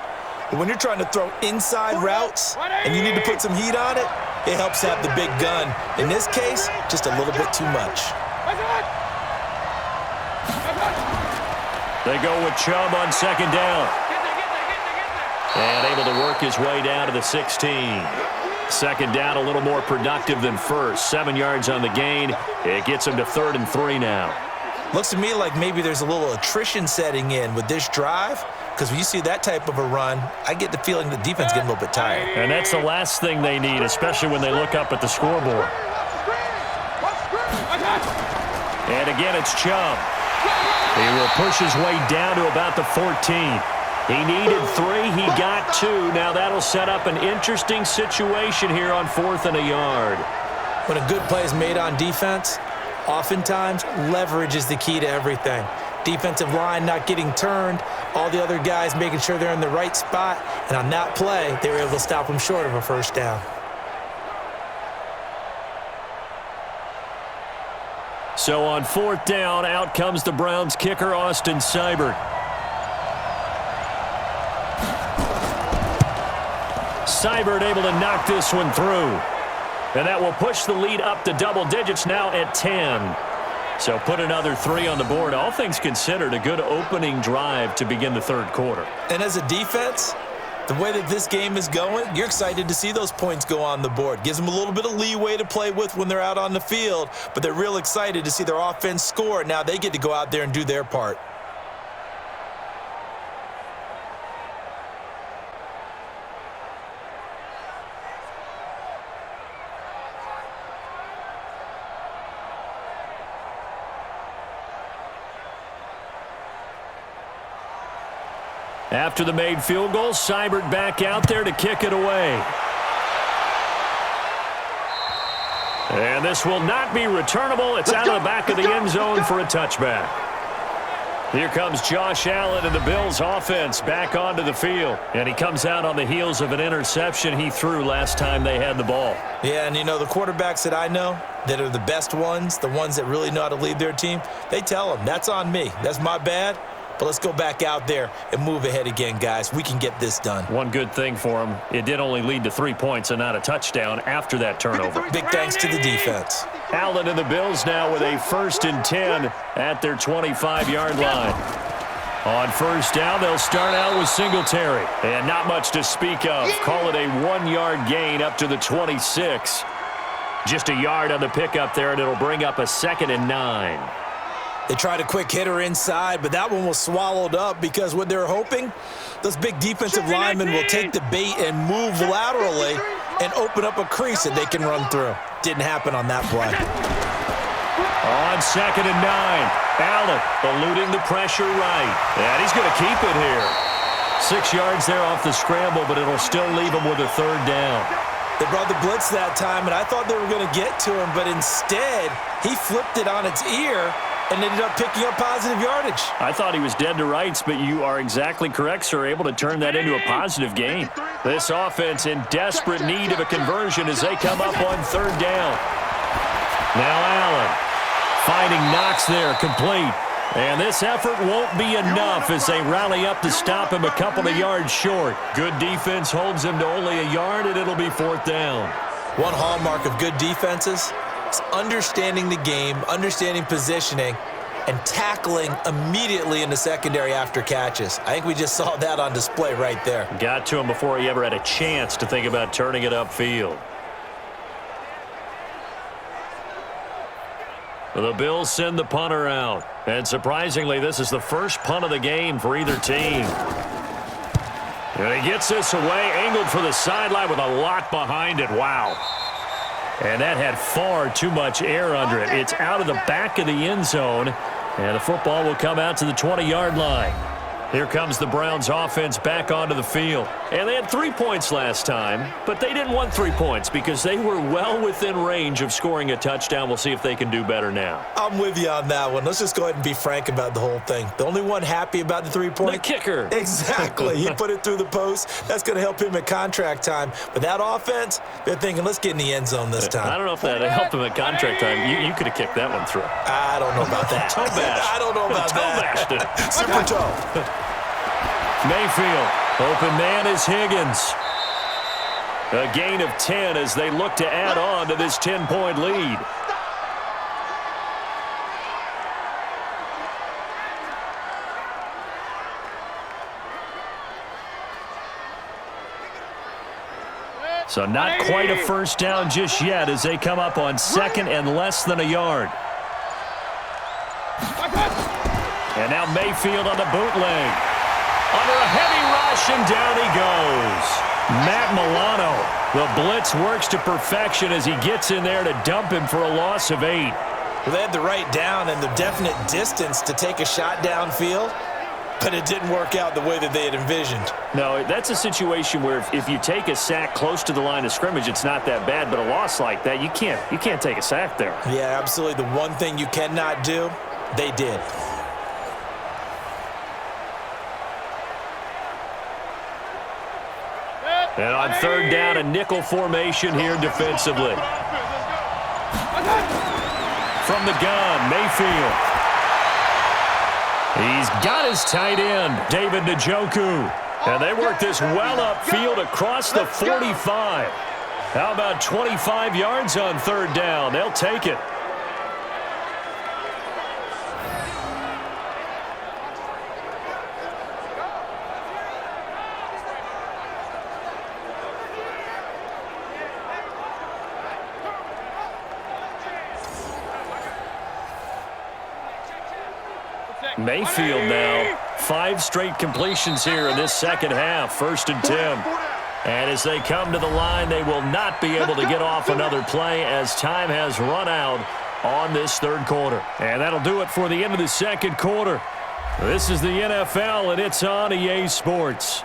But when you're trying to throw inside routes and you need to put some heat on it, it helps have the big gun. In this case, just a little bit too much. They go with Chubb on 2nd down. And able to work his way down to the 16. 2nd down, a little more productive than 1st. 7 yards on the gain. It gets him to 3rd and 3 now. Looks to me like maybe there's a little attrition setting in with this drive, because when you see that type of a run, I get the feeling the defense getting a little bit tired. And that's the last thing they need, especially when they look up at the scoreboard. And again, it's Chubb. He will push his way down to about the 14. He needed 3. He got 2. Now that'll set up an interesting situation here on 4th and a yard. When a good play is made on defense, oftentimes leverage is the key to everything. Defensive line not getting turned, all the other guys making sure they're in the right spot, and on that play, they were able to stop them short of a 1st down. So on 4th down, out comes the Browns kicker, Austin Seibert. Seibert able to knock this one through. And that will push the lead up to double digits now at 10. So put another 3 on the board. All things considered, a good opening drive to begin the 3rd quarter. And as a defense, the way that this game is going, you're excited to see those points go on the board. Gives them a little bit of leeway to play with when they're out on the field, but they're real excited to see their offense score. Now they get to go out there and do their part. After the made field goal, Seibert back out there to kick it away. And this will not be returnable. It's out of the back of the end zone for a touchback. Here comes Josh Allen and the Bills offense back onto the field. And he comes out on the heels of an interception he threw last time they had the ball. Yeah, and you know, the quarterbacks that I know that are the best ones, the ones that really know how to lead their team, they tell them, that's on me. That's my bad. But let's go back out there and move ahead again, guys. We can get this done. One good thing for him, it did only lead to 3 points and not a touchdown after that turnover. Big thanks to the defense. Allen and the Bills now with a 1st and 10 at their 25-yard line. On 1st down, they'll start out with Singletary. And not much to speak of. Call it a 1-yard gain up to the 26. Just a yard on the pickup there, and it'll bring up a 2nd and 9. They tried a quick hitter inside, but that one was swallowed up because what they're hoping, those big defensive linemen will take the bait and move laterally and open up a crease that they can run through. Didn't happen on that play. On 2nd and 9, Allen eluding the pressure right. And he's going to keep it here. 6 yards there off the scramble, but it'll still leave him with a 3rd down. They brought the blitz that time, and I thought they were going to get to him, but instead he flipped it on its ear and ended up picking up positive yardage. I thought he was dead to rights, but you are exactly correct, sir, able to turn that into a positive gain. This offense in desperate need of a conversion as they come up on 3rd down. Now Allen finding Knox there, complete. And this effort won't be enough as they rally up to stop him a couple of yards short. Good defense holds him to only a yard, and it'll be 4th down. One hallmark of good defenses is understanding the game, understanding positioning, and tackling immediately in the secondary after catches. I think we just saw that on display right there. Got to him before he ever had a chance to think about turning it upfield. The Bills send the punter out. And surprisingly, this is the first punt of the game for either team. And he gets this away, angled for the sideline with a lot behind it. Wow. And that had far too much air under it. It's out of the back of the end zone. And the football will come out to the 20-yard line. Here comes the Browns offense back onto the field. And they had 3 points last time, but they didn't want 3 points because they were well within range of scoring a touchdown. We'll see if they can do better now. I'm with you on that one. Let's just go ahead and be frank about the whole thing. The only one happy about the 3-point? The kicker. Exactly. He put it through the post. That's going to help him at contract time. But that offense, they're thinking, let's get in the end zone this time. I don't know if that helped him at contract time. You could have kicked that one through. I don't know about that. Toe bash. I don't know about that. Toe bashed it. Super toe. Mayfield, open man is Higgins. A gain of 10 as they look to add on to this 10-point lead. So not quite a first down just yet as they come up on 2nd and less than a yard. And now Mayfield on the bootleg. Under a heavy rush, and down he goes. Matt Milano. The blitz works to perfection as he gets in there to dump him for a loss of 8. Well, they had the right down and the definite distance to take a shot downfield, but it didn't work out the way that they had envisioned. No, that's a situation where if you take a sack close to the line of scrimmage, it's not that bad, but a loss like that, you can't take a sack there. Yeah, absolutely. The one thing you cannot do, they did. And on 3rd down, a nickel formation here defensively. From the gun, Mayfield. He's got his tight end, David Njoku. And they work this well upfield across the 45. How about 25 yards on 3rd down? They'll take it. Mayfield now, 5 straight completions here in this second half, 1st and 10. And as they come to the line, they will not be able to get off another play as time has run out on this 3rd quarter. And that'll do it for the end of the 2nd quarter. This is the NFL, and it's on EA Sports.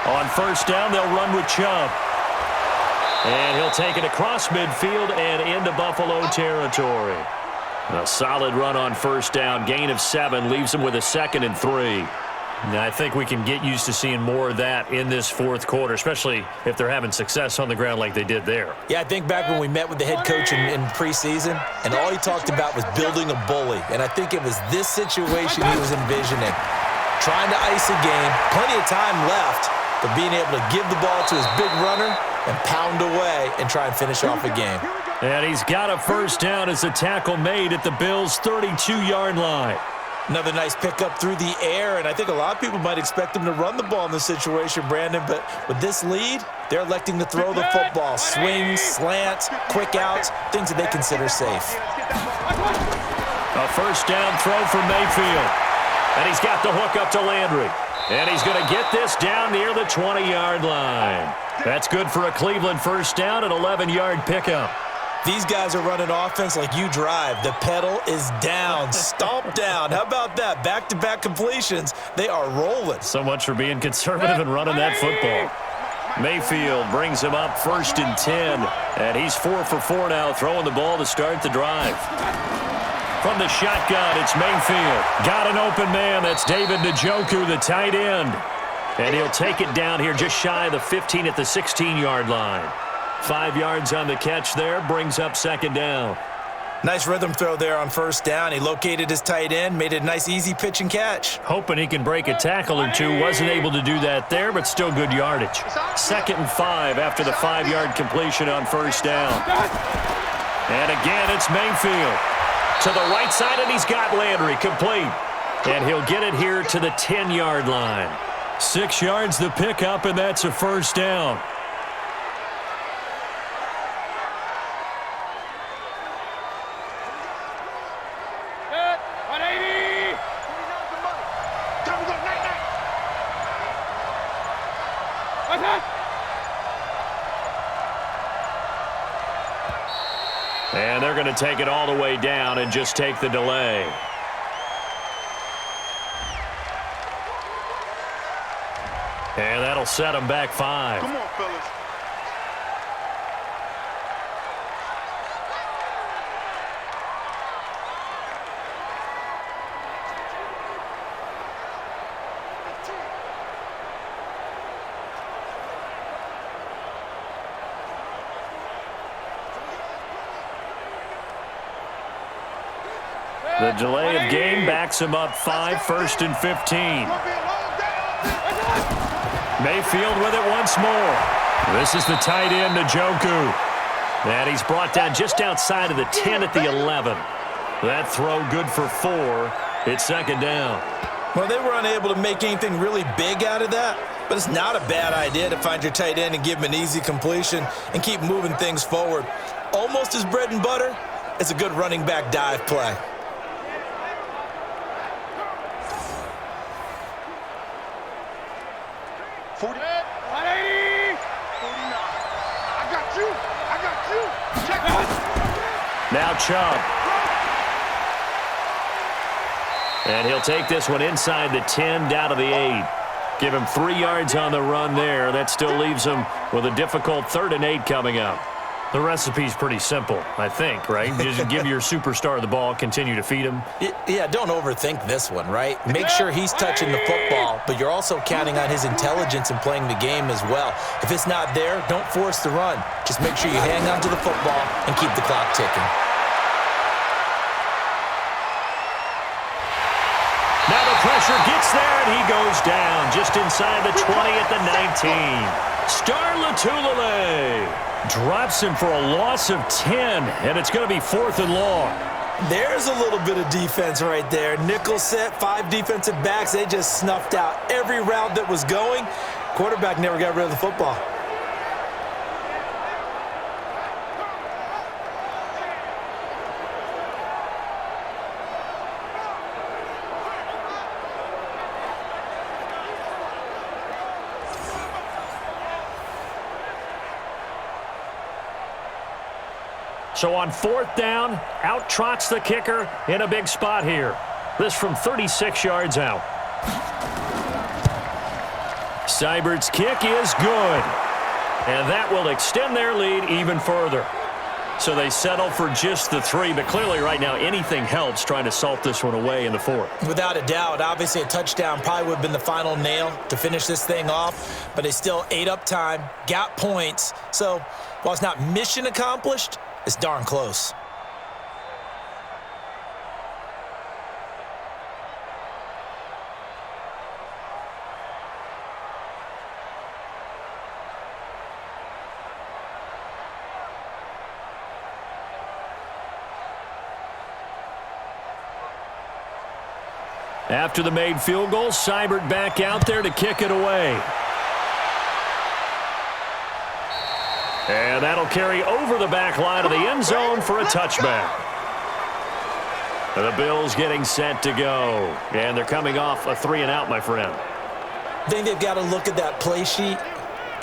On 1st down, they'll run with Chubb. And he'll take it across midfield and into Buffalo territory. A solid run on 1st down. Gain of 7 leaves them with a 2nd and 3. Now, I think we can get used to seeing more of that in this 4th quarter, especially if they're having success on the ground like they did there. Yeah, I think back when we met with the head coach in preseason, and all he talked about was building a bully. And I think it was this situation he was envisioning. Trying to ice a game, plenty of time left, but being able to give the ball to his big runner and pound away and try and finish off a game. And he's got a 1st down as the tackle made at the Bills' 32-yard line. Another nice pickup through the air, and I think a lot of people might expect him to run the ball in this situation, Brandon, but with this lead, they're electing to throw the football. Swings, slants, quick outs, things that they consider safe. A first down throw for Mayfield. And he's got the hook up to Landry. And he's going to get this down near the 20-yard line. That's good for a Cleveland first down, an 11-yard pickup. These guys are running offense like you drive. The pedal is down, stomp down. How about that? Back-to-back completions. They are rolling. So much for being conservative and running that football. Mayfield brings him up 1st and 10. And he's 4 for 4 now, throwing the ball to start the drive. From the shotgun, it's Mayfield. Got an open man. That's David Njoku, the tight end. And he'll take it down here just shy of the 15 at the 16-yard line. 5 yards on the catch there, brings up 2nd down. Nice rhythm throw there on 1st down. He located his tight end, made it a nice easy pitch and catch. Hoping he can break a tackle or two. Wasn't able to do that there, but still good yardage. 2nd and 5 after the 5-yard completion on 1st down. And again, it's Mayfield. To the right side, and he's got Landry complete. And he'll get it here to the 10-yard line. 6 yards the pickup, and that's a 1st down. And they're going to take it all the way down and just take the delay. And that'll set them back 5. Come on, fellas. The delay of game backs him up 5, 1st and 15. Mayfield with it once more. This is the tight end, Njoku. And he's brought down just outside of the 10 at the 11. That throw good for 4. It's 2nd down. Well, they were unable to make anything really big out of that, but it's not a bad idea to find your tight end and give him an easy completion and keep moving things forward. Almost his bread and butter. It's a good running back dive play. Now Chubb. And he'll take this one inside the 10, down to the 8. Give him 3 yards on the run there. That still leaves him with a difficult 3rd and 8 coming up. The recipe's pretty simple, I think, right? Just give your superstar the ball, continue to feed him. Yeah, don't overthink this one, right? Make sure he's touching the football, but you're also counting on his intelligence in playing the game as well. If it's not there, don't force the run. Just make sure you hang on to the football and keep the clock ticking. Now the pressure gets there, and he goes down just inside the 20 at the 19. Star Latulippe drops him for a loss of 10, and it's going to be 4th and long. There's a little bit of defense right there. Nickel set, 5 defensive backs. They just snuffed out every route that was going. Quarterback never got rid of the football. So on 4th down, out trots the kicker in a big spot here. This from 36 yards out. Seibert's kick is good. And that will extend their lead even further. So they settle for just the 3, but clearly right now anything helps trying to salt this one away in the 4th. Without a doubt, obviously a touchdown probably would have been the final nail to finish this thing off, but they still ate up time, got points. So while it's not mission accomplished, it's darn close. After the made field goal, Seibert back out there to kick it away. And that'll carry over the back line of the end zone for a touchback. The Bills getting set to go. And they're coming off a 3-and-out, my friend. I think they've got to look at that play sheet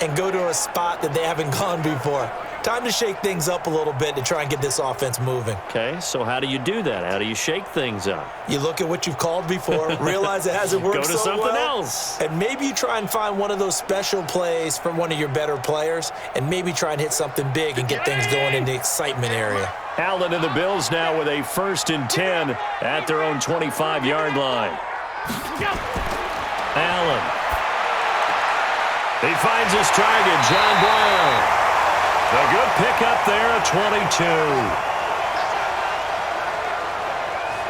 and go to a spot that they haven't gone before. Time to shake things up a little bit to try and get this offense moving. Okay, so how do you do that? How do you shake things up? You look at what you've called before, realize it hasn't worked so well. Go to something else. And maybe you try and find one of those special plays from one of your better players, and maybe try and hit something big and get things going in the excitement area. Allen and the Bills now with a 1st and 10 at their own 25-yard line. Allen. He finds his target, John Brown. A good pickup there at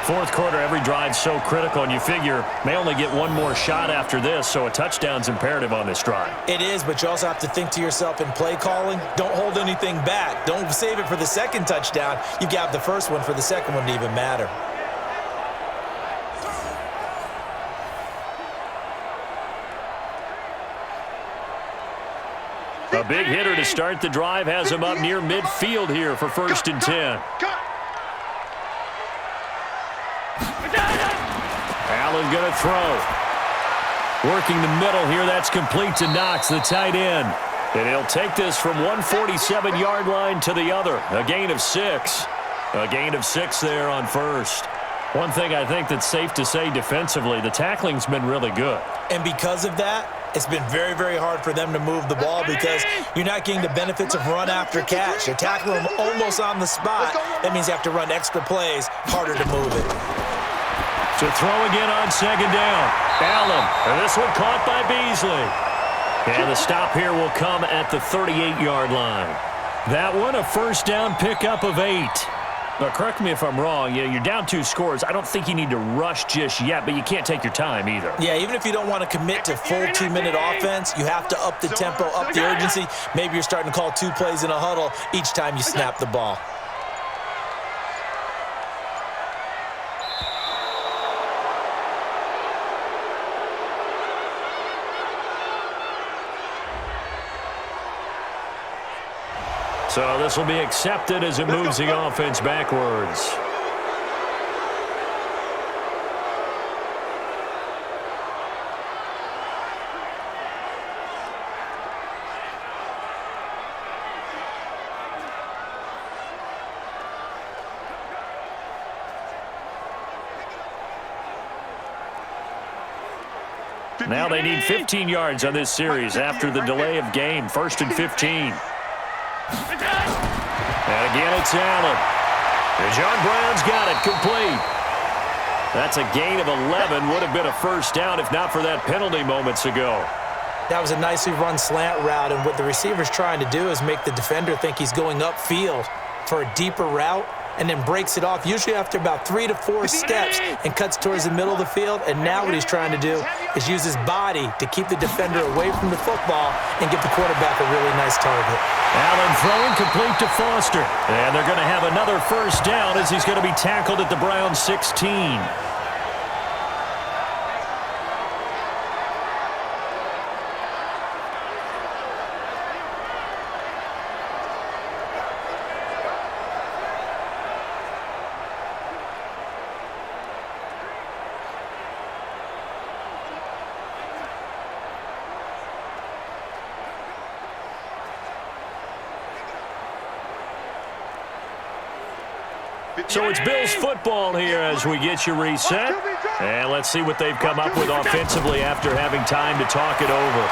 22. Fourth quarter, every drive so critical, and you figure may only get one more shot after this, so a touchdown's imperative on this drive. It is, but you also have to think to yourself in play calling, don't hold anything back. Don't save it for the second touchdown. You got the first one for the second one to even matter. A big hitter to start the drive has him up near midfield here for 1st and 10. Allen going to throw. Working the middle here, that's complete to Knox, the tight end. And he'll take this from one 47-yard line to the other. A gain of 6. A gain of 6 there on first. One thing I think that's safe to say defensively, the tackling's been really good. And because of that, it's been very, very hard for them to move the ball because you're not getting the benefits of run after catch. You're tackling them almost on the spot. That means you have to run extra plays, harder to move it. To throw again on 2nd down. Allen, and this one caught by Beasley. And the stop here will come at the 38-yard line. That one, a 1st down pickup of 8. Now, correct me if I'm wrong. You're down 2 scores. I don't think you need to rush just yet, but you can't take your time either. Yeah, even if you don't want to commit to full 2-minute offense, you have to up the tempo, up the urgency. Maybe you're starting to call 2 plays in a huddle each time you snap the ball. So this will be accepted as it moves the offense backwards. Now they need 15 yards on this series after the delay of game. 1st and 15. And again, it's Allen. And John Brown's got it complete. That's a gain of 11. Would have been a 1st down if not for that penalty moments ago. That was a nicely run slant route, and what the receiver's trying to do is make the defender think he's going upfield for a deeper route and then breaks it off, usually after about 3 to 4 steps, and cuts towards the middle of the field. And now what he's trying to do is use his body to keep the defender away from the football and give the quarterback a really nice target. Allen throwing complete to Foster. And they're going to have another 1st down as he's going to be tackled at the Browns 16. So it's Bills football here as we get you reset. And let's see what they've come up with offensively after having time to talk it over.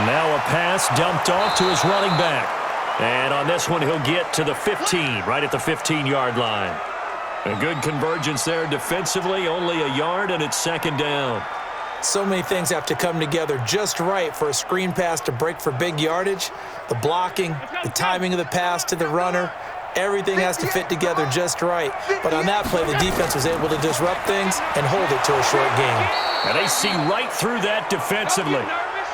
Now a pass dumped off to his running back. And on this one, he'll get to the 15, right at the 15-yard line. A good convergence there defensively, only a yard, and it's 2nd down. So many things have to come together just right for a screen pass to break for big yardage. The blocking, the timing of the pass to the runner, everything has to fit together just right. But on that play, the defense was able to disrupt things and hold it to a short game. And they see right through that defensively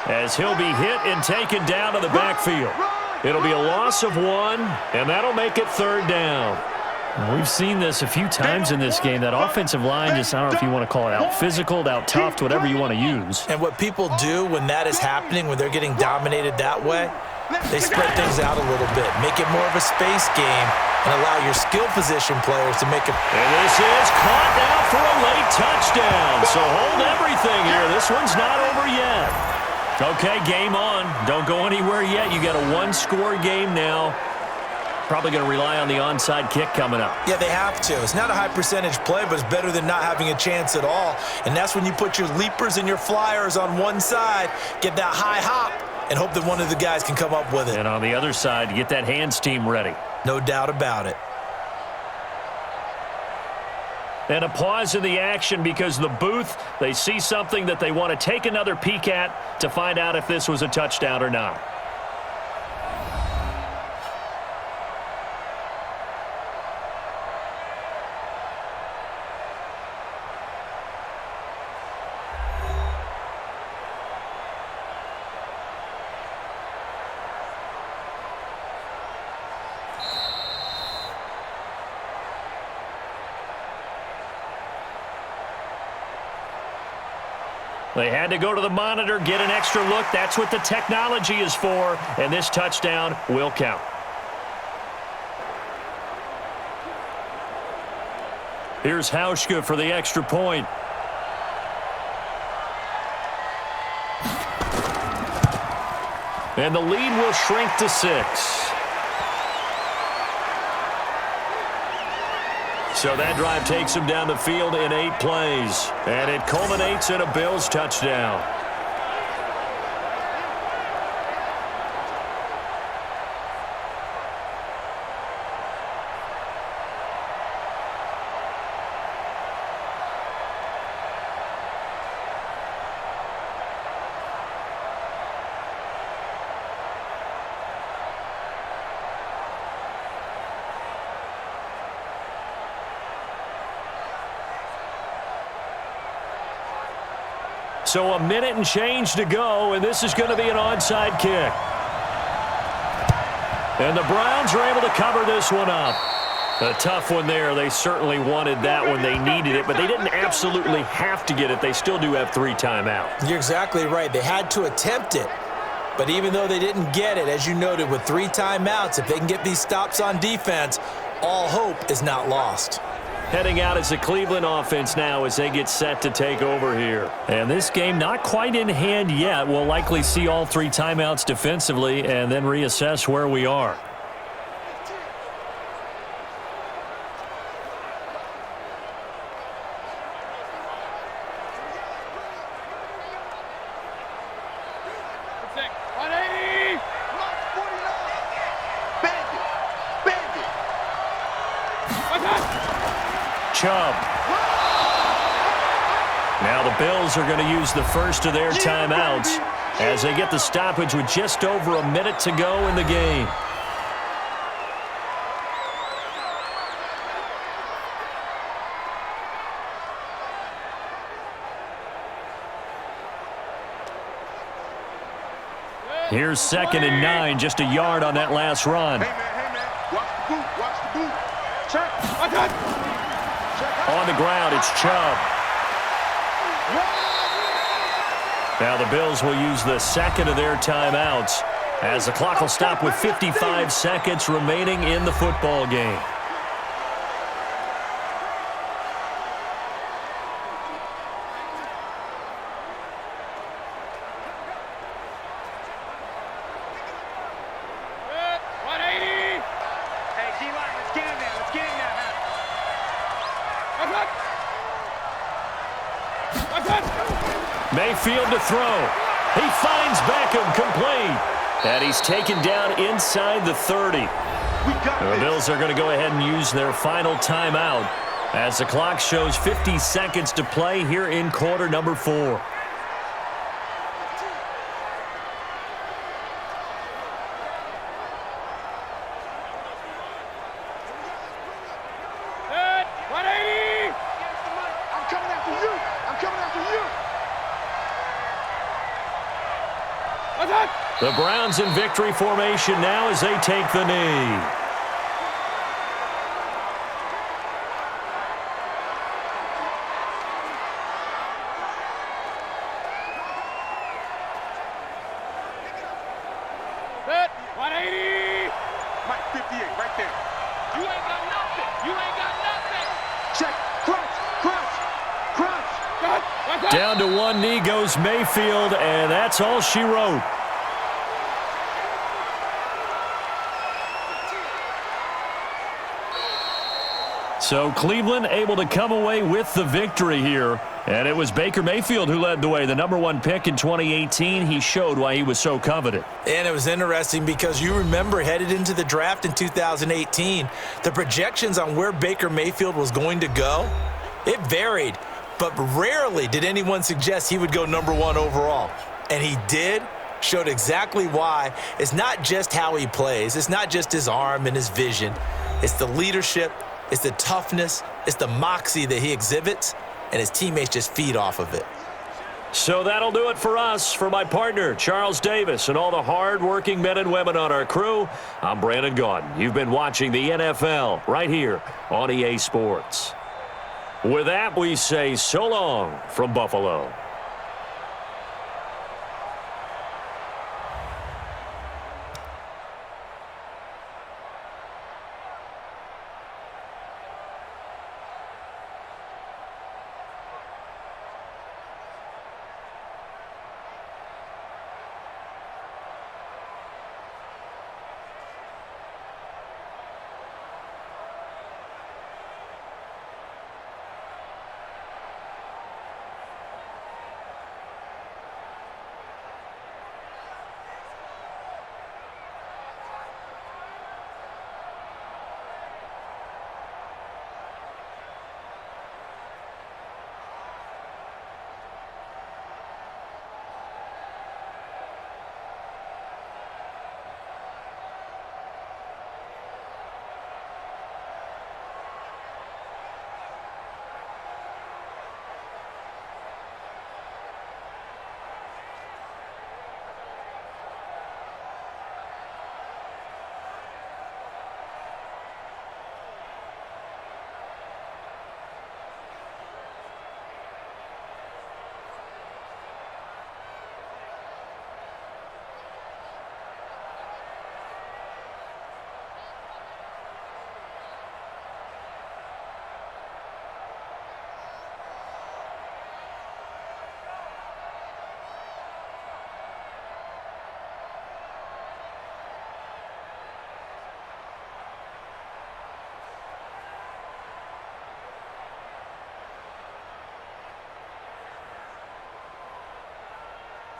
as he'll be hit and taken down to the backfield. It'll be a loss of 1, and that'll make it 3rd down. We've seen this a few times in this game. That offensive line just, I don't know if you want to call it out physical, out tough, whatever you want to use. And what people do when that is happening, when they're getting dominated that way, they spread things out a little bit, make it more of a space game, and allow your skill position players to make it. And this is caught now for a late touchdown. So hold everything here. This one's not over yet. Okay, game on. Don't go anywhere yet. You got a one-score game now. Probably going to rely on the onside kick coming up. Yeah, they have to. It's not a high percentage play, but it's better than not having a chance at all. And that's when you put your leapers and your flyers on one side, get that high hop, and hope that one of the guys can come up with it. And on the other side, get that hands team ready. No doubt about it. And a pause in the action because the booth, they see something that they want to take another peek at to find out if this was a touchdown or not. They had to go to the monitor, get an extra look. That's what the technology is for, and this touchdown will count. Here's Hauschka for the extra point. And the lead will shrink to 6. So that drive takes him down the field in 8 plays. And it culminates in a Bills touchdown. So a minute and change to go, and this is going to be an onside kick. And the Browns are able to cover this one up. A tough one there. They certainly wanted that when they needed it, but they didn't absolutely have to get it. They still do have 3 timeouts. You're exactly right. They had to attempt it. But even though they didn't get it, as you noted, with 3 timeouts, if they can get these stops on defense, all hope is not lost. Heading out as the Cleveland offense now as they get set to take over here. And this game not quite in hand yet. We'll likely see all 3 timeouts defensively and then reassess where we are. Chubb. Now the Bills are going to use the first of their timeouts as they get the stoppage with just over a minute to go in the game. Here's 2nd and 9, just a yard on that last run. Hey, man, watch the boot, watch the boot. Check. On the ground, it's Chubb. Now the Bills will use the 2nd of their timeouts as the clock will stop with 55 seconds remaining in the football game. Mayfield to throw. He finds Beckham complete. And he's taken down inside the 30. The Bills are going to go ahead and use their final timeout as the clock shows 50 seconds to play here in quarter number 4. The Browns in victory formation now as they take the knee. You ain't got nothing. You ain't got nothing. Check. Crunch. Crunch. Crunch. Down to one knee goes Mayfield, and that's all she wrote. So Cleveland able to come away with the victory here. And it was Baker Mayfield who led the way. The #1 pick in 2018. He showed why he was so coveted. And it was interesting because you remember headed into the draft in 2018, the projections on where Baker Mayfield was going to go, it varied. But rarely did anyone suggest he would go #1 overall. And he did. Showed exactly why. It's not just how he plays. It's not just his arm and his vision. It's the leadership. It's the toughness. It's the moxie that he exhibits. And his teammates just feed off of it. So that'll do it for us. For my partner, Charles Davis, and all the hard-working men and women on our crew, I'm Brandon Gaudin. You've been watching the NFL right here on EA Sports. With that, we say so long from Buffalo.